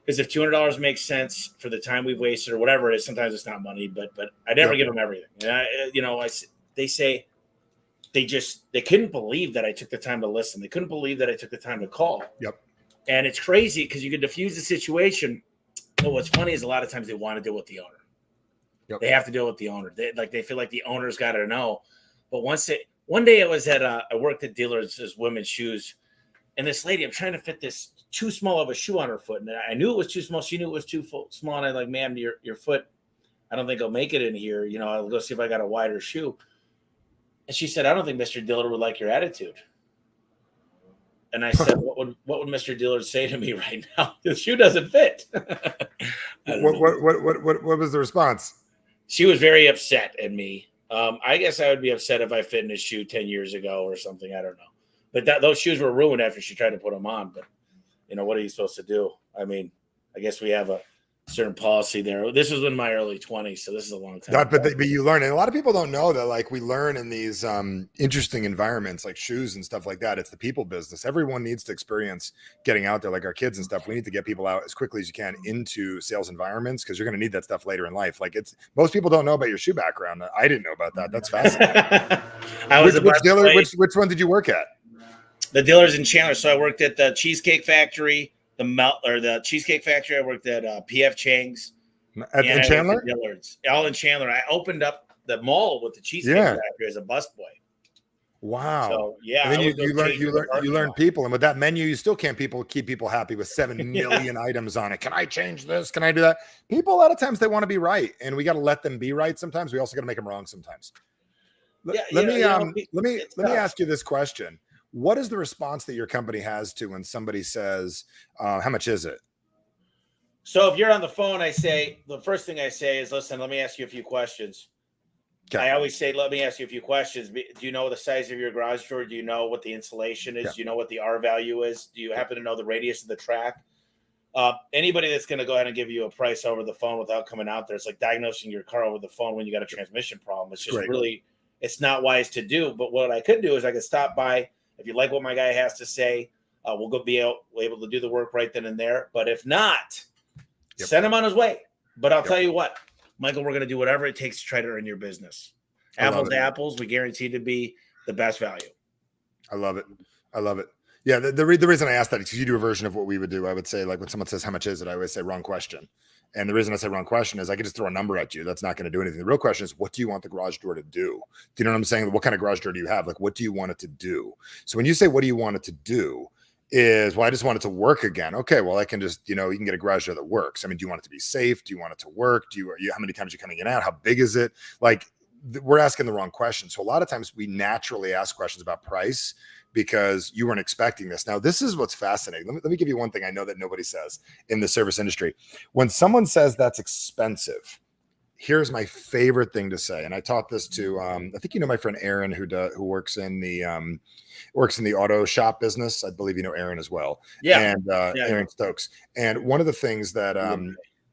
is if $200 makes sense for the time we've wasted or whatever it is, sometimes it's not money, but I never give them everything. And they say, they couldn't believe that I took the time to listen. They couldn't believe that I took the time to call. Yep. And it's crazy because you could diffuse the situation. But what's funny is a lot of times they want to deal with the owner. Yep. They have to deal with the owner. They feel like the owner's got to know. But one day I was I worked at dealers as women's shoes, And this lady, I'm trying to fit this too small of a shoe on her foot. And I knew it was too small. She knew it was too small. And I'm like, ma'am, your foot, I don't think I'll make it in here. You know, I'll go see if I got a wider shoe. And she said, I don't think Mr. Dillard would like your attitude. And I said, what would Mr. Dillard say to me right now? The shoe doesn't fit. What was the response? She was very upset at me. I guess I would be upset if I fit in a shoe 10 years ago or something. I don't know. But those shoes were ruined after she tried to put them on. But, you know, what are you supposed to do? I mean, I guess we have a certain policy there. This was in my early 20s, so this is a long time. But you learn, and a lot of people don't know that, like, we learn in these interesting environments like shoes and stuff like that. It's the people business. Everyone needs to experience getting out there, like our kids and stuff. We need to get people out as quickly as you can into sales environments, because you're going to need that stuff later in life. Like, it's most people don't know about your shoe background. I didn't know about that. That's fascinating. Which one did you work at? The dealers in Chandler. So I worked at the Cheesecake Factory, the Cheesecake Factory. I worked at PF Chang's. In Chandler? Dillard's. All in Chandler. I opened up the mall with the Cheesecake Factory as a busboy. Wow. So, yeah. And then you learn people. And with that menu, you still can't keep people happy with 7 million items on it. Can I change this? Can I do that? People, a lot of times, they want to be right. And we got to let them be right sometimes. We also got to make them wrong sometimes. Let me ask you this question. What is the response that your company has to when somebody says, how much is it? So if you're on the phone, the first thing I say is, listen, let me ask you a few questions. Okay. I always say, let me ask you a few questions. Do you know the size of your garage door? Do you know what the insulation is? Yeah. Do you know what the R value is? Do you happen to know the radius of the track? Anybody that's going to go ahead and give you a price over the phone without coming out there, it's like diagnosing your car over the phone when you got a transmission problem. It's just it's not wise to do. But what I could do is I could stop by. If you like what my guy has to say, we'll be able to do the work right then and there. But if not, send him on his way. But I'll tell you what, Michael, we're going to do whatever it takes to try to earn your business. Apples to apples, we guarantee to be the best value. I love it. Yeah, the reason I asked that is because you do a version of what we would do. I would say, like, when someone says, how much is it? I always say, wrong question. And the reason I say wrong question is I could just throw a number at you. That's not going to do anything. The real question is, what do you want the garage door to do? Do you know what I'm saying? What kind of garage door do you have? Like, what do you want it to do? So when you say, what do you want it to do? Is, well, I just want it to work again. Okay, well, I can just, you can get a garage door that works. I mean, do you want it to be safe? Do you want it to work? How many times are you coming in and out? How big is it? Like, we're asking the wrong question. So a lot of times we naturally ask questions about price because you weren't expecting this. Now, this is what's fascinating. Let me give you one thing I know that nobody says in the service industry. When someone says that's expensive, here's my favorite thing to say. And I taught this to, I think my friend Aaron, who works in the auto shop business. I believe Aaron as well. Yeah. And Aaron Stokes. And one of the things that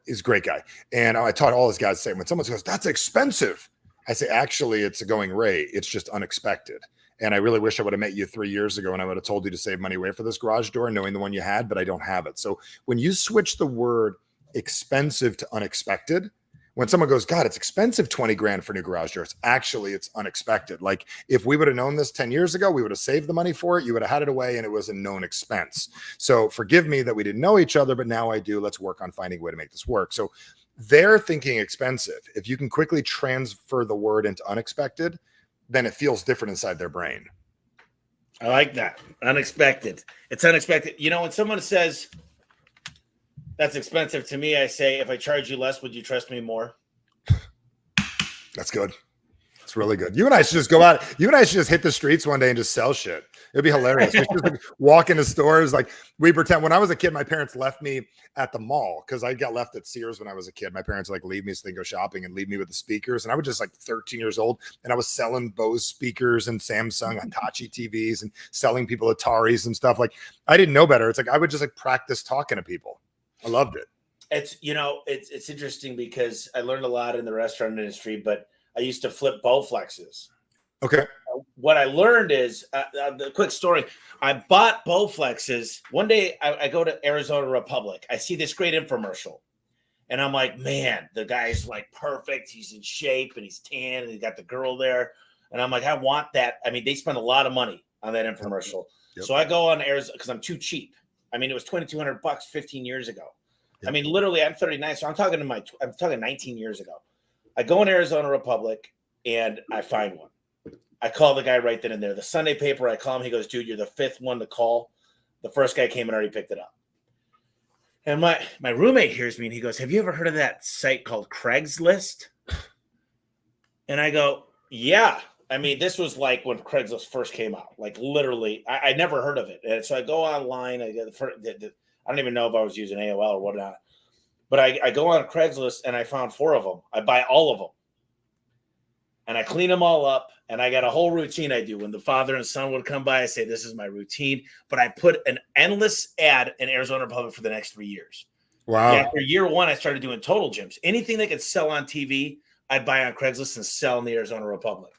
is a great guy. And I taught all his guys to say, when someone goes, that's expensive, I say, actually, it's a going rate. It's just unexpected. And I really wish I would have met you 3 years ago and I would have told you to save money away for this garage door, knowing the one you had, but I don't have it. So when you switch the word expensive to unexpected, when someone goes, God, it's expensive, 20 grand for new garage doors. Actually, it's unexpected. Like, if we would have known this 10 years ago, we would have saved the money for it. You would have had it away and it was a known expense. So forgive me that we didn't know each other, but now I do. Let's work on finding a way to make this work. So they're thinking expensive. If you can quickly transfer the word into unexpected, then it feels different inside their brain. I like that. Unexpected. It's unexpected. When someone says that's expensive to me, I say, if I charge you less, would you trust me more? That's good. It's really good. You and I should just go out. You and I should just hit the streets one day and just sell shit. It'd be hilarious. We should just walk into stores. Like, we pretend. When I was a kid, my parents left me at the mall because I got left at Sears when I was a kid. My parents would leave me so they go shopping and leave me with the speakers. And I was just 13 years old. And I was selling Bose speakers and Samsung Hitachi TVs and selling people Ataris and stuff. Like, I didn't know better. It's like I would just practice talking to people. I loved it. It's interesting because I learned a lot in the restaurant industry, but I used to flip Bowflexes. Okay. What I learned is the quick story. I bought Bowflexes. One day I go to Arizona Republic. I see this great infomercial. And I'm like, man, the guy's perfect. He's in shape and he's tan and he got the girl there. And I'm like, I want that. I mean, they spent a lot of money on that infomercial. Yep. So I go on Arizona because I'm too cheap. I mean, it was $2,200 15 years ago. Yep. I mean, literally, I'm 39. So I'm talking 19 years ago. I go in Arizona Republic and I find one. I call the guy right then and there. The Sunday paper, I call him. He goes, dude, you're the fifth one to call. The first guy came and already picked it up. And my roommate hears me and he goes, "Have you ever heard of that site called Craigslist?" And I go, "Yeah." I mean, this was like when Craigslist first came out. Like literally, I never heard of it. And so I go online. I don't even know if I was using AOL or whatnot. But I go on Craigslist and I found 4 of them. I buy all of them. And I clean them all up. And I got a whole routine I do. When the father and son would come by, I say, "This is my routine." But I put an endless ad in Arizona Republic for the next 3 years. Wow. After year 1, I started doing total gyms. Anything they could sell on TV, I'd buy on Craigslist and sell in the Arizona Republic.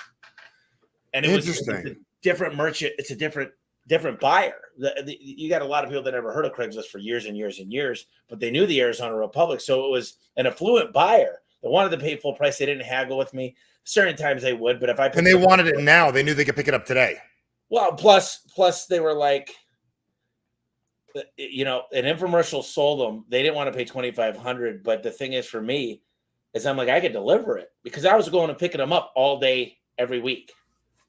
And it was a different merchant. It's a different buyer. You got a lot of people that never heard of Craigslist for years and years and years, but they knew the Arizona Republic. So it was an affluent buyer that wanted to pay full price. They didn't haggle with me. Certain times they would, but if I and they wanted it now, they knew they could pick it up today. Well, plus they were like, you know, an infomercial sold them. They didn't want to pay $2,500, but the thing is, for me, is I'm like, I could deliver it because I was going and picking them up all day every week.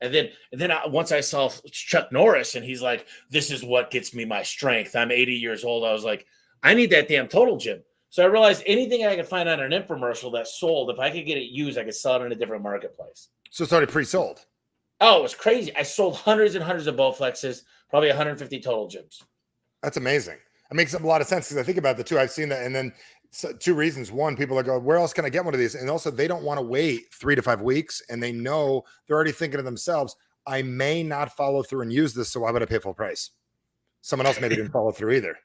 And then once I saw Chuck Norris and he's like, "This is what gets me my strength. I'm 80 years old." I was like, I need that damn total gym. So I realized anything I could find on an infomercial that sold, if I could get it used, I could sell it in a different marketplace. So it's already pre-sold. Oh, it was crazy. I sold hundreds and hundreds of Bowflexes, probably 150 total gyms. That's amazing. It makes a lot of sense because I think about the two. I've seen that. And then 2 reasons. One, people are going, "Where else can I get one of these?" And also they don't want to wait 3 to 5 weeks. And they know they're already thinking to themselves, "I may not follow through and use this. So why would I pay full price?" Someone else maybe didn't follow through either.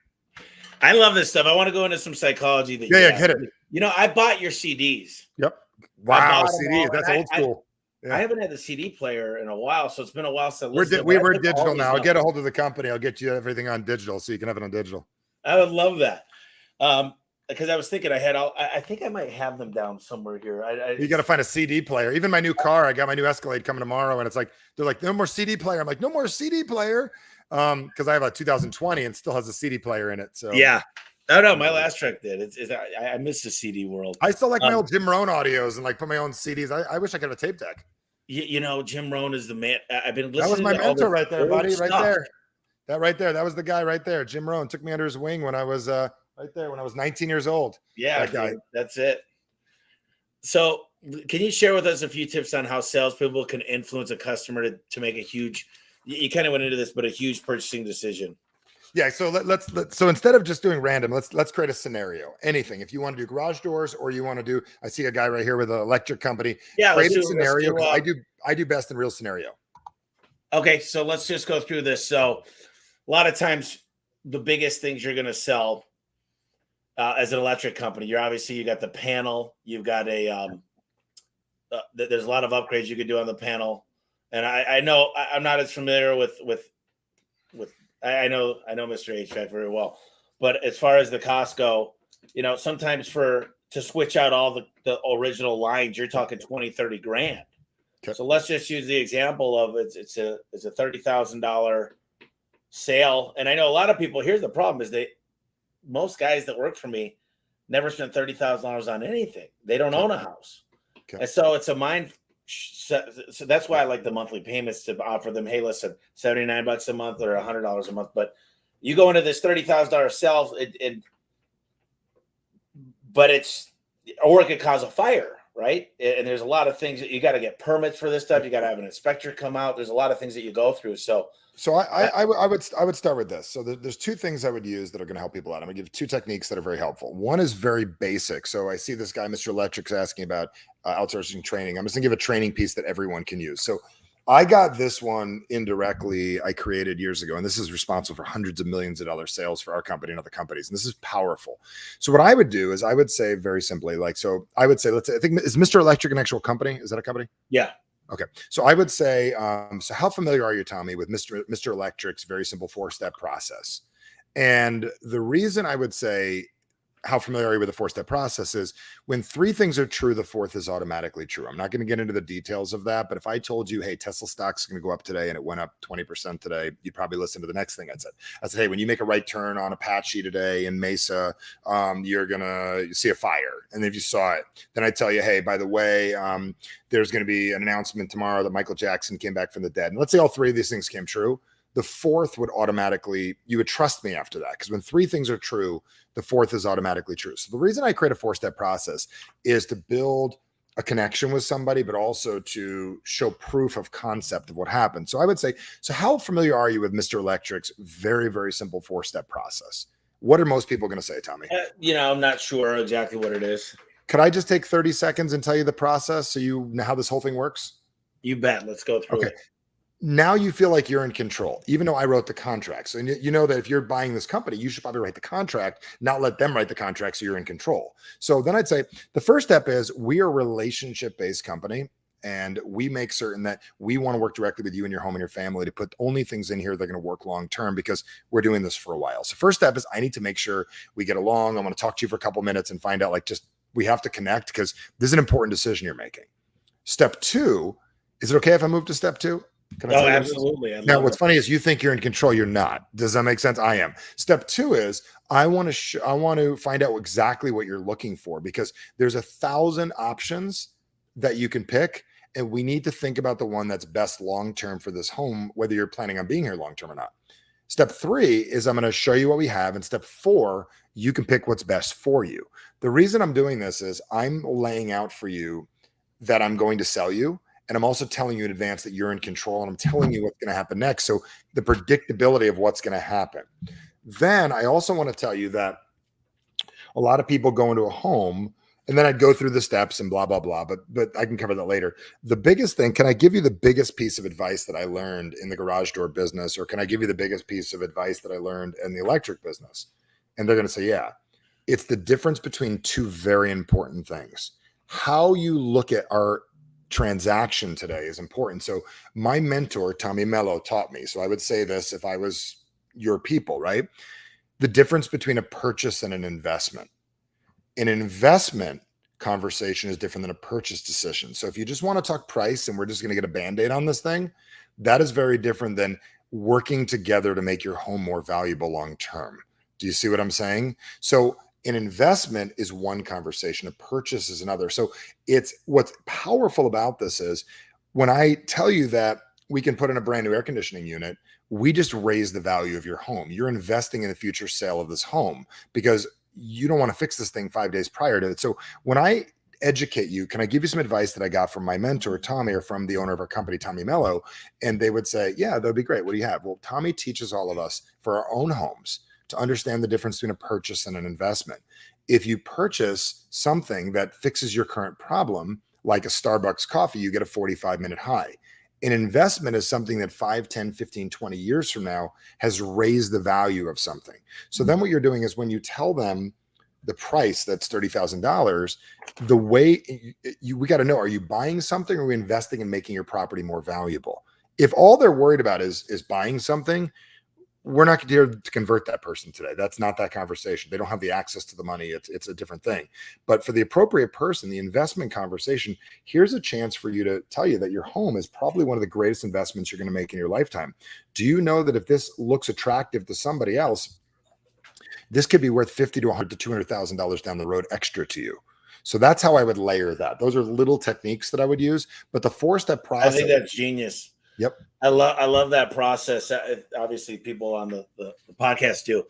I love this stuff. I want to go into some psychology. Yeah, get it. You know, I bought your CDs. Yep. Wow, CDs. That's old school. I haven't had the CD player in a while, so it's been a while since we're digital now. I'll get a hold of the company. I'll get you everything on digital so you can have it on digital. I would love that. Because I was thinking I think I might have them down somewhere here. You got to find a CD player. Even my new car, I got my new Escalade coming tomorrow, and it's like they're like, "No more CD player." I'm like, "No more CD player," because I have a 2020 and still has a CD player in it. So yeah. Oh no, my last truck did. I miss the CD world. I still like my old Jim Rohn audios and like put my own CDs. I wish I could have a tape deck. You know, Jim Rohn is the man. I've been listening. That was my mentor right there, buddy. Stuff. Right there. That right there. That was the guy right there. Jim Rohn took me under his wing when I was right there when I was 19 years old. Yeah, dude, that's it. So, can you share with us a few tips on how salespeople can influence a customer to make a huge? You kind of went into this, but a huge purchasing decision. Yeah, so let's so instead of just doing random, let's create a scenario. Anything. If you want to do garage doors or you want to do, I see a guy right here with an electric company. Yeah, create a scenario. I do best in real scenario. Okay, so let's just go through this. So, a lot of times, the biggest things you're going to sell as an electric company, you got the panel. You've got a there's a lot of upgrades you could do on the panel, and I know I'm not as familiar with. I know Mr. HVAC very well, but as far as the costs go, you know, sometimes to switch out all the original lines, you're talking 20, 30 grand. Okay. So let's just use the example of it's a $30,000 sale. And I know a lot of people, here's the problem is most guys that work for me never spend $30,000 on anything. They don't own a house. Okay. And so it's a mind. So that's why I like the monthly payments to offer them, hey, listen, $79 a month or $100 a month. But you go into this $30,000 sale, but it could cause a fire, right? And there's a lot of things that you got to get permits for this stuff. You got to have an inspector come out. There's a lot of things that you go through. So I would start with this. So there's 2 things I would use that are going to help people out. I'm going to give 2 techniques that are very helpful. One is very basic. So I see this guy, Mr. Electric's asking about outsourcing training. I'm just going to give a training piece that everyone can use. So I got this one indirectly. I created years ago, and this is responsible for hundreds of millions of dollar sales for our company and other companies. And this is powerful. So what I would do is I would say very simply, I would say, I think, is Mr. Electric an actual company? Is that a company? Yeah. Okay. So I would say, so how familiar are you, Tommy, with Mr. Electric's very simple 4-step process? And the reason I would say, how familiar are you with the 4-step process is when 3 things are true, the 4th is automatically true. I'm not going to get into the details of that, but if I told you, hey, Tesla stock's going to go up today and it went up 20% today, you'd probably listen to the next thing I said. I said, hey, when you make a right turn on Apache today in Mesa, you're going to see a fire. And if you saw it, then I tell you, hey, by the way, there's going to be an announcement tomorrow that Michael Jackson came back from the dead. And let's say all 3 of these things came true. the fourth would automatically, you would trust me after that. Because when three things are true, the fourth is automatically true. So the reason I create a 4-step process is to build a connection with somebody, but also to show proof of concept of what happened. So I would say, so how familiar are you with Mr. Electric's very, very simple 4-step process? What are most people going to say, Tommy? I'm not sure exactly what it is. Could I just take 30 seconds and tell you the process so you know how this whole thing works? You bet. Let's go through it. Now you feel like you're in control, even though I wrote the contract. So you know that if you're buying this company, you should probably write the contract, not let them write the contract so you're in control. So then I'd say the first step is we are a relationship-based company, and we make certain that we want to work directly with you and your home and your family to put only things in here that are going to work long-term, because we're doing this for a while. So first step is I need to make sure we get along. I want to talk to you for a couple minutes and find out, like, just we have to connect because this is an important decision you're making. Step 2, is it okay if I move to step 2? Oh, absolutely. Now, what's funny is you think you're in control. You're not. Does that make sense? I am. Step 2 is I want to find out exactly what you're looking for, because there's 1,000 options that you can pick, and we need to think about the one that's best long-term for this home, whether you're planning on being here long-term or not. Step 3 is I'm going to show you what we have. And step 4, you can pick what's best for you. The reason I'm doing this is I'm laying out for you that I'm going to sell you. And I'm also telling you in advance that you're in control, and I'm telling you what's going to happen next. So the predictability of what's going to happen. Then I also want to tell you that a lot of people go into a home, and then I'd go through the steps and blah, blah, blah, but I can cover that later. The biggest thing, can I give you the biggest piece of advice that I learned in the garage door business? Or can I give you the biggest piece of advice that I learned in the electric business? And they're going to say, yeah, it's the difference between two very important things. How you look at our transaction today is important. So my mentor, Tommy Mello, taught me. So I would say this if I was your people, right? The difference between a purchase and an investment. An investment conversation is different than a purchase decision. So if you just want to talk price and we're just going to get a Band-Aid on this thing, that is very different than working together to make your home more valuable long-term. Do you see what I'm saying? So an investment is one conversation, a purchase is another. So it's what's powerful about this is when I tell you that we can put in a brand new air conditioning unit, we just raise the value of your home. You're investing in the future sale of this home because you don't want to fix this thing 5 days prior to it. So when I educate you, can I give you some advice that I got from my mentor, Tommy, or from the owner of our company, Tommy Mello? And they would say, yeah, that'd be great. What do you have? Well, Tommy teaches all of us for our own homes to understand the difference between a purchase and an investment. If you purchase something that fixes your current problem, like a Starbucks coffee, you get a 45-minute high. An investment is something that 5, 10, 15, 20 years from now has raised the value of something. So then what you're doing is when you tell them the price that's $30,000, the way we got to know, are you buying something or are we investing in making your property more valuable? If all they're worried about is buying something, we're not here to convert that person today. That's not that conversation. They don't have the access to the money. It's a different thing. But for the appropriate person, the investment conversation, here's a chance for you to tell you that your home is probably one of the greatest investments you're going to make in your lifetime. Do you know that if this looks attractive to somebody else, this could be worth $50,000 to $100,000 to $200,000 down the road extra to you? So that's how I would layer that. Those are little techniques that I would use. But the 4-step process, I think that's genius. Yep. I love that process. Obviously, people on the podcast do.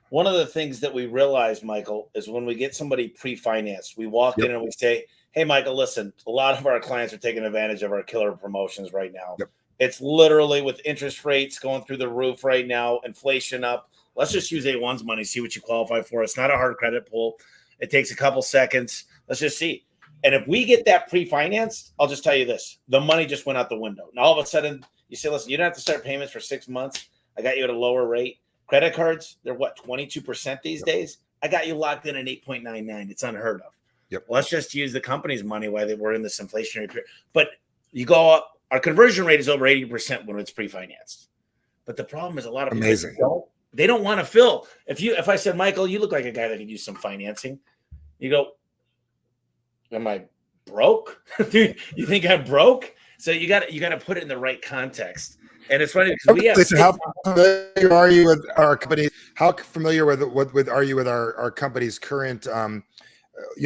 One of the things that we realize, Michael, is when we get somebody pre-financed, we walk in and we say, hey, Michael, listen, a lot of our clients are taking advantage of our killer promotions right now. Yep. It's literally with interest rates going through the roof right now, inflation up. Let's just use A1's money, see what you qualify for. It's not a hard credit pull. It takes a couple seconds. Let's just see. And if we get that pre-financed, I'll just tell you this, the money just went out the window. And all of a sudden you say, listen, you don't have to start payments for 6 months. I got you at a lower rate. Credit cards, they're what, 22% these days? I got you locked in at 8.99. It's unheard of. Yep. Let's just use the company's money while they were in this inflationary period. But you go up, our conversion rate is over 80% when it's pre-financed. But the problem is a lot of people they don't want to fill. If I said, Michael, you look like a guy that could use some financing, you go, am I broke? Dude, you think I'm broke? So you got to put it in the right context. And it's funny because we have. So how familiar are you with our company? How familiar with are you with our company's current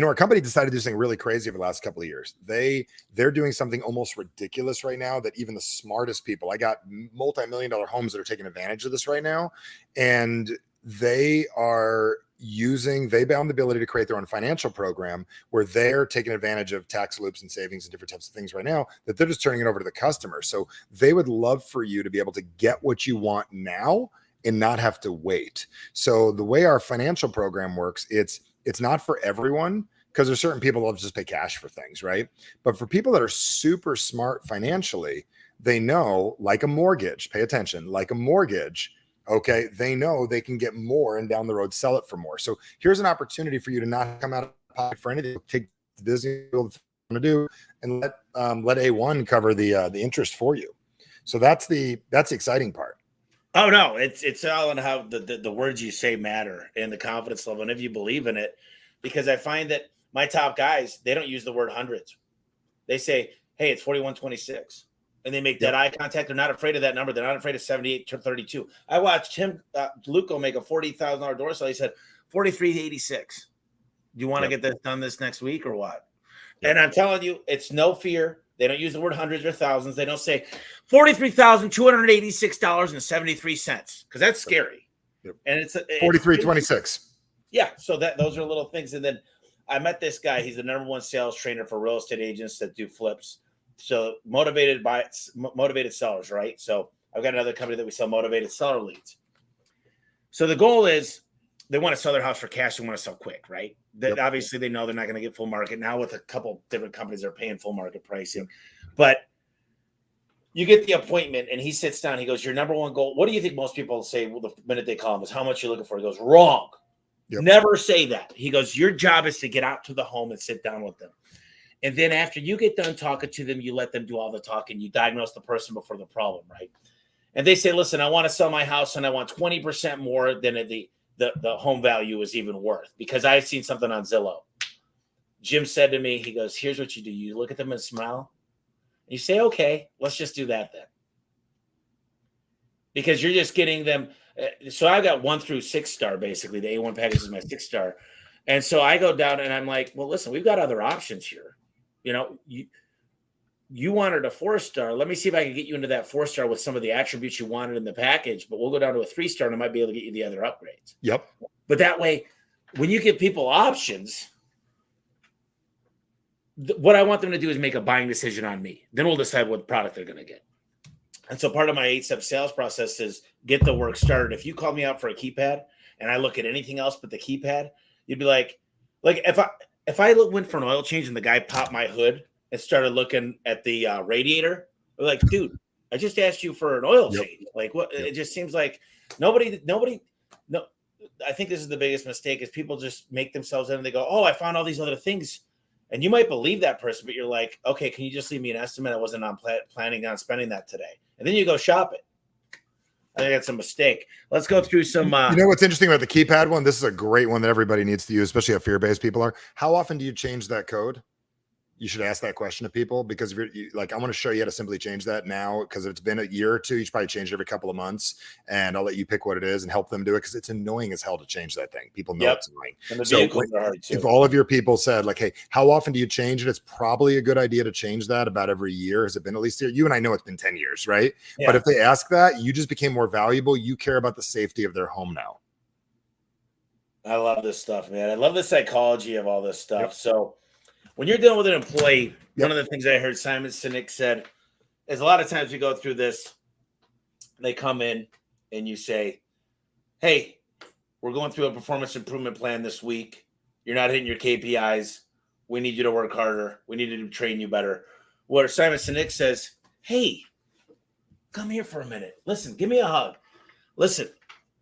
our company decided to do something really crazy over the last couple of years. They're doing something almost ridiculous right now that even the smartest people, I got multi-million-dollar homes that are taking advantage of this right now. And they found the ability to create their own financial program where they're taking advantage of tax loops and savings and different types of things right now that they're just turning it over to the customer. So they would love for you to be able to get what you want now and not have to wait. So the way our financial program works, it's not for everyone, because there's certain people that'll just pay cash for things, right? But for people that are super smart financially, they know, like a mortgage, pay attention, like a mortgage, okay, they know they can get more and down the road sell it for more. So here's an opportunity for you to not come out of pocket for anything. Take Disney, do to do, and let A1 cover the interest for you. So that's the exciting part. Oh no, it's all in how the words you say matter and the confidence level, and if you believe in it. Because I find that my top guys, they don't use the word hundreds. They say, "Hey, it's 4126," and they make that eye contact. They're not afraid of that number. They're not afraid of 78-32. I watched him, Luco, make a $40,000 door sale. He said 4386. Do you want to get this done this next week or what? And I'm telling you, it's no fear. They don't use the word hundreds or thousands. They don't say $43,286.73 because that's scary. And it's 4326. Yeah. So those are little things. And then I met this guy. He's the #1 sales trainer for real estate agents that do flips. So motivated sellers, right? So I've got another company that we sell motivated seller leads. So the goal is they want to sell their house for cash. They want to sell quick, right? Obviously, they know they're not going to get full market. Now with a couple different companies are paying full market pricing. But you get the appointment and he sits down. He goes, your #1 goal, what do you think most people say the minute they call him is how much you're looking for? He goes, wrong. Never say that. He goes, your job is to get out to the home and sit down with them. And then after you get done talking to them, you let them do all the talking. You diagnose the person before the problem, right? And they say, listen, I want to sell my house and I want 20% more than the home value is even worth, because I've seen something on Zillow. Jim said to me, he goes, here's what you do. You look at them and smile. And you say, okay, let's just do that then. Because you're just getting them. So I got 1 through 6 star, basically. The A1 package is my 6 star. And so I go down and I'm like, well, listen, we've got other options here. You know, you wanted a 4 star. Let me see if I can get you into that 4 star with some of the attributes you wanted in the package, but we'll go down to a 3 star and I might be able to get you the other upgrades. Yep. But that way, when you give people options, what I want them to do is make a buying decision on me. Then we'll decide what product they're going to get. And so part of my 8-step sales process is get the work started. If you call me out for a keypad and I look at anything else but the keypad, you'd be like if I went for an oil change and the guy popped my hood and started looking at the radiator, I'm like, dude, I just asked you for an oil change. Like, what? It just seems like nobody. No, I think this is the biggest mistake is people just make themselves in and they go, oh, I found all these other things. And you might believe that person, but you're like, okay, can you just leave me an estimate? I wasn't planning on spending that today. And then you go shop it. I think that's a mistake. Let's go through some. You know what's interesting about the keypad one? This is a great one that everybody needs to use, especially how fear-based people are. How often do you change that code? You should ask that question to people, because if you're like, I want to show you how to simply change that now, because if it's been a year or two, you should probably change it every couple of months, and I'll let you pick what it is and help them do it, because it's annoying as hell to change that thing. People know it's annoying. And the vehicles are hard too. If all of your people said like, hey, how often do you change it? It's probably a good idea to change that about every year. Has it been at least here? You and I know it's been 10 years, right? Yeah. But if they ask that, you just became more valuable. You care about the safety of their home now. I love this stuff, man. I love the psychology of all this stuff. So when you're dealing with an employee, one of the things I heard Simon Sinek said is a lot of times we go through this, they come in and you say, hey, we're going through a performance improvement plan this week. You're not hitting your KPIs. We need you to work harder. We need to train you better. Where Simon Sinek says, hey, come here for a minute. Listen, give me a hug. Listen,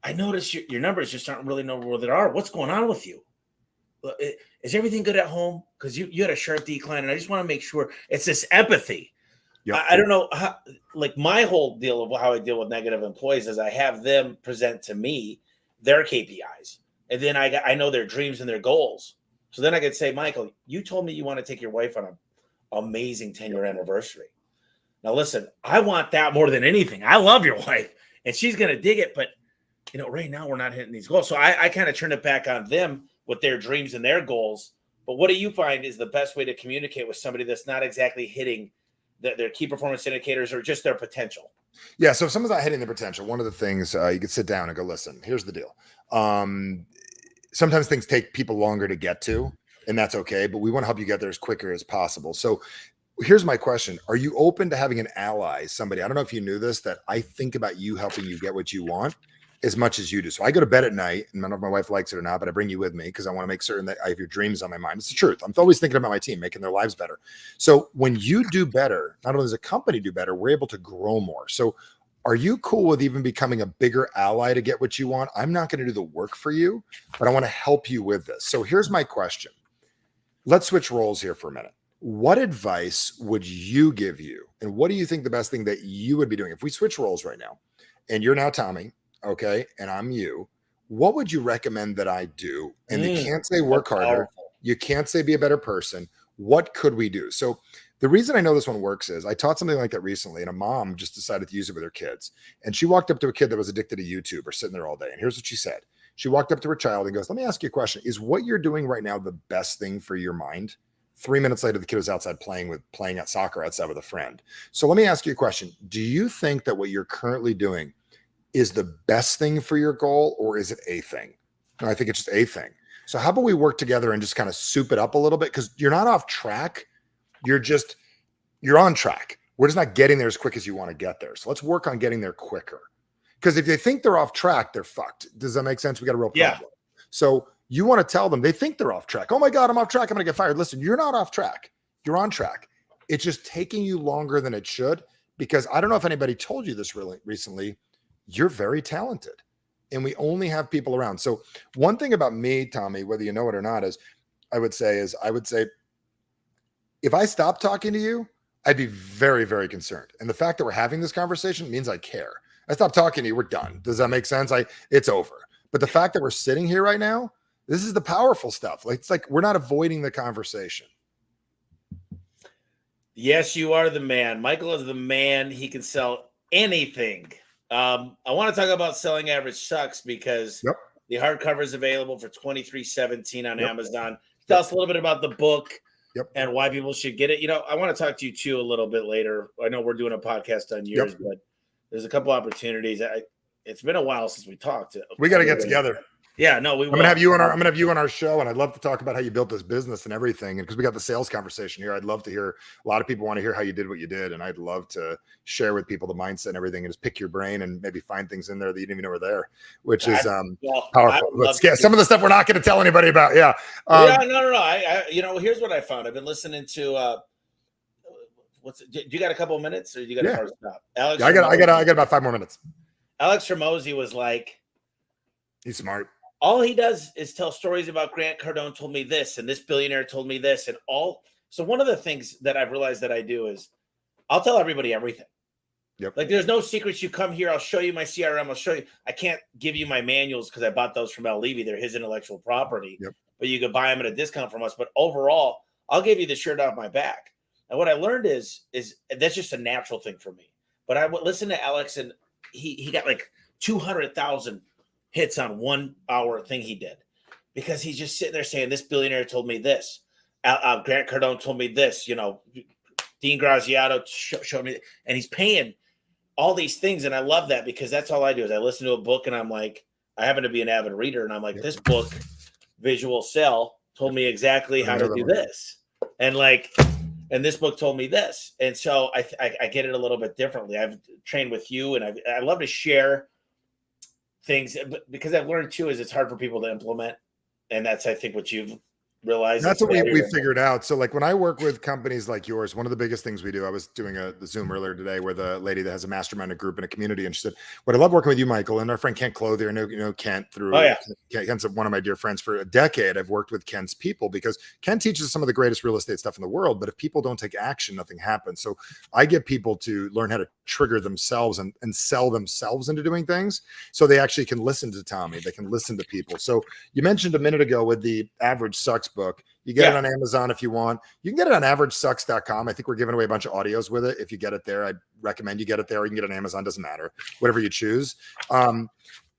I noticed your numbers just aren't really know where they are. What's going on with you? Is everything good at home? Because you had a sharp decline, and I just want to make sure. It's this empathy. Yep. I don't know how, like my whole deal of how I deal with negative employees is I have them present to me their KPIs, and then I know their dreams and their goals. So then I could say, Michael, you told me you want to take your wife on an amazing 10-year anniversary. Now listen, I want that more than anything. I love your wife, and she's going to dig it, but right now we're not hitting these goals. So I kind of turn it back on them with their dreams and their goals But what do you find is the best way to communicate with somebody that's not exactly hitting their key performance indicators or just their potential? Yeah. So if someone's not hitting the potential, one of the things you could sit down and go, listen, here's the deal. Sometimes things take people longer to get to, and that's okay, but we want to help you get there as quicker as possible. So here's my question. Are you open to having an ally, somebody? I don't know if you knew this, that I think about you helping you get what you want as much as you do. So I go to bed at night, and I don't know if my wife likes it or not, but I bring you with me because I want to make certain that I have your dreams on my mind. It's the truth. I'm always thinking about my team, making their lives better. So when you do better, not only does a company do better, we're able to grow more. So are you cool with even becoming a bigger ally to get what you want? I'm not going to do the work for you, but I want to help you with this. So here's my question. Let's switch roles here for a minute. What advice would you give you? And what do you think the best thing that you would be doing? If we switch roles right now and you're now Tommy, okay, and I'm you, what would you recommend that I do? And you can't say work harder. You can't say be a better person. What could we do? So the reason I know this one works is I taught something like that recently, and a mom just decided to use it with her kids. And she walked up to a kid that was addicted to YouTube or sitting there all day. And here's what she said. She walked up to her child and goes, let me ask you a question. Is what you're doing right now the best thing for your mind? 3 minutes later, the kid was outside playing at soccer outside with a friend. So let me ask you a question. Do you think that what you're currently doing is the best thing for your goal, or is it a thing? No, I think it's just a thing. So how about we work together and just kind of soup it up a little bit? Because you're not off track. You're on track. We're just not getting there as quick as you want to get there. So let's work on getting there quicker. Because if they think they're off track, they're fucked. Does that make sense? We got a real problem. Yeah. So you want to tell them they think they're off track. Oh my God, I'm off track. I'm going to get fired. Listen, you're not off track. You're on track. It's just taking you longer than it should, because I don't know if anybody told you this really recently. You're very talented, and we only have people around. So one thing about me, Tommy, whether you know it or not, is I would say if I stopped talking to you, I'd be very, very concerned. And the fact that we're having this conversation means I care. I stop talking to you, we're done. Does that make sense? It's over. But the fact that we're sitting here right now, this is the powerful stuff. It's like we're not avoiding the conversation. Yes, you are the man. Michael is the man. He can sell anything. I want to talk about Selling Average Sucks because the hardcover is available for $23.17 on Amazon. Tell us a little bit about the book and why people should get it. You know, I want to talk to you too a little bit later. I know we're doing a podcast on yours, but there's a couple opportunities. It's been a while since we talked. We got to get together. Yeah, no, I'm gonna have you on our show, and I'd love to talk about how you built this business and everything. And because we got the sales conversation here, I'd love to hear. A lot of people want to hear how you did what you did, and I'd love to share with people the mindset and everything, and just pick your brain and maybe find things in there that you didn't even know were there, which is powerful. Some of the stuff we're not going to tell anybody about. No. I you know, here's what I found. I've been listening to. Do you got a couple of minutes, or you got to hard stop? Alex, I got about 5 more minutes. Alex Hormozy was like, he's smart. All he does is tell stories about Grant Cardone told me this, and this billionaire told me this, and all. So one of the things that I've realized that I do is I'll tell everybody everything. Like there's no secrets. You come here, I'll show you my CRM. I'll show you. I can't give you my manuals because I bought those from Al Levy. They're his intellectual property, but you could buy them at a discount from us. But overall, I'll give you the shirt off my back. And what I learned is that's just a natural thing for me. But I would listen to Alex, and he got like 200,000 hits on 1 hour thing he did, because he's just sitting there saying, this billionaire told me this. Grant Cardone told me this, you know, Dean Graziato showed me, and he's paying all these things. And I love that, because that's all I do is I listen to a book, and I'm like, I happen to be an avid reader, and I'm like, this book, Visual Sell, told me exactly how to do this. And this book told me this. And so I get it a little bit differently. I've trained with you, and I love to share things, because I've learned too is it's hard for people to implement, and that's I think what you've realized. That's what we figured out. So like when I work with companies like yours, one of the biggest things we do, I was doing the Zoom earlier today where the lady that has a mastermind, a group, and a community, and she said, what I love working with you, Michael, and our friend Kent Clothier, you know Kent through Kent's one of my dear friends. For a decade I've worked with Kent's people, because Kent teaches some of the greatest real estate stuff in the world, but if people don't take action, nothing happens. So I get people to learn how to trigger themselves and sell themselves into doing things, so they actually can listen to Tommy, they can listen to people. So you mentioned a minute ago with the Average Sucks book, you get it on Amazon if you want. You can get it on averagesucks.com. I think we're giving away a bunch of audios with it. If you get it there, I'd recommend you get it there. Or you can get it on Amazon, doesn't matter, whatever you choose.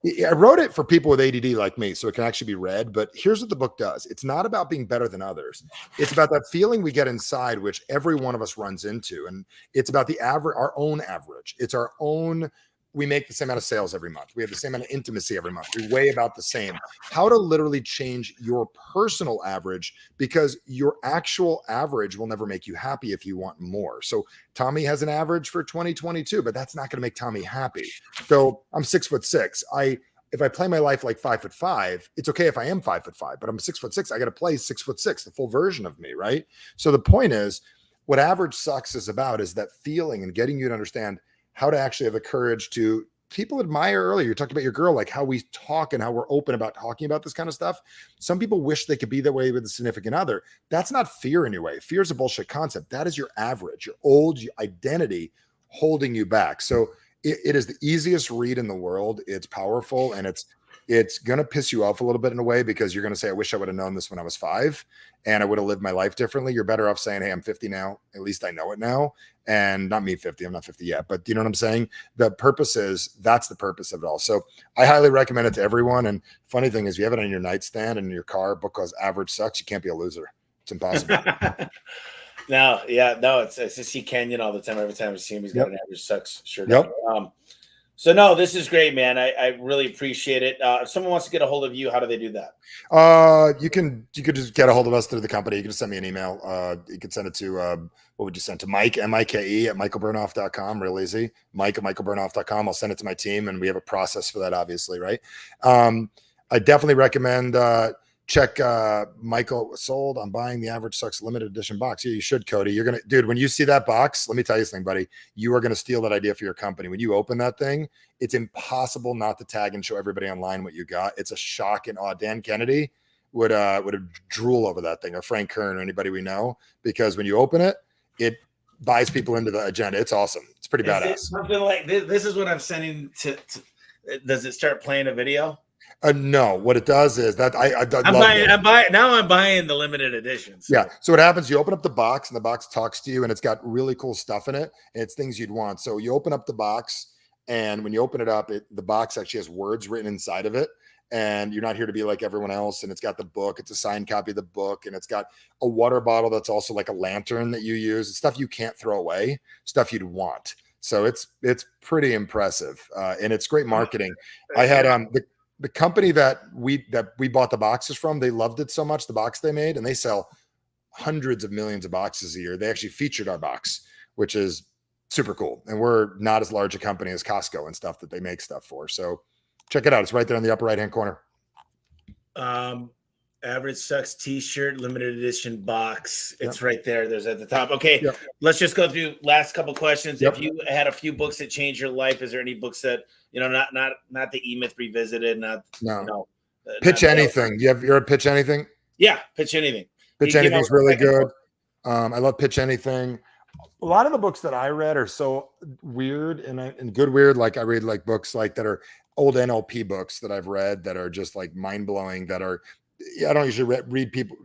I wrote it for people with ADD like me, so it can actually be read. But here's what the book does. It's not about being better than others. It's about that feeling we get inside, which every one of us runs into. And it's about the average, our own average. It's our own. We make the same amount of sales every month. We have the same amount of intimacy every month. We weigh about the same. How to literally change your personal average, because your actual average will never make you happy if you want more. So Tommy has an average for 2022, but that's not going to make Tommy happy. So I'm 6'6". If I play my life like 5'5", it's okay if I am 5'5", but I'm 6'6". I got to play 6'6", the full version of me, right? So the point is, what average sucks is about is that feeling and getting you to understand how to actually have the courage to. People admire earlier. You talked about your girl, like how we talk and how we're open about talking about this kind of stuff. Some people wish they could be that way with a significant other. That's not fear anyway. Fear is a bullshit concept. That is your average, your old identity holding you back. So it is the easiest read in the world. It's powerful, and it's going to piss you off a little bit in a way, because you're going to say, I wish I would have known this when I was 5 and I would have lived my life differently. You're better off saying, hey, I'm 50 now. At least I know it now. And not me 50. I'm not 50 yet, but you know what I'm saying? The purpose is, that's the purpose of it all. So I highly recommend it to everyone. And funny thing is, if you have it on your nightstand and in your car, because average sucks, you can't be a loser. It's impossible. No, it's I see Kenyon all the time. Every time I see him, he's got an average sucks shirt. Yep. So no, this is great, man. I really appreciate it. If someone wants to get a hold of you, how do they do that? You could just get a hold of us through the company. You can just send me an email. You can send it to what would you send to Mike, MIKE at michaelbernoff.com. Real easy. Mike at michaelbernoff.com. I'll send it to my team, and we have a process for that, obviously, right? I definitely recommend check Michael sold. I'm buying the Average Sucks limited edition box. Yeah, you should, Cody. You're gonna, dude, when you see that box, let me tell you something, buddy. You are gonna steal that idea for your company. When you open that thing, it's impossible not to tag and show everybody online what you got. It's a shock and awe. Dan Kennedy would have drool over that thing, or Frank Kern, or anybody we know, because when you open it, it buys people into the agenda. It's awesome. It's pretty badass. Something like this is what I'm sending to. Does it start playing a video? No, what it does is that I'm buying the limited editions. Yeah. So what happens, you open up the box, and the box talks to you, and it's got really cool stuff in it, and it's things you'd want. So you open up the box, and when you open it up, the box actually has words written inside of it, and you're not here to be like everyone else. And it's got the book. It's a signed copy of the book, and it's got a water bottle that's also like a lantern that you use. It's stuff you can't throw away, stuff you'd want. So it's pretty impressive, and it's great marketing. I had the company that we bought the boxes from, they loved it so much, the box they made, and they sell hundreds of millions of boxes a year. They actually featured our box, which is super cool. And we're not as large a company as Costco and stuff that they make stuff for. So check it out. It's right there in the upper right-hand corner. Average Sucks t-shirt, limited edition box. It's right there. There's at the top. Okay. Let's just go through last couple questions. If you had a few books that changed your life, is there any books that, not the E-Myth Revisited, pitch anything. You're a Pitch Anything? Yeah. Pitch Anything. Pitch Anything's really good. I love Pitch Anything. A lot of the books that I read are so weird and good weird. Like I read like books like that are old NLP books that I've read that are just like mind blowing, that are, I don't usually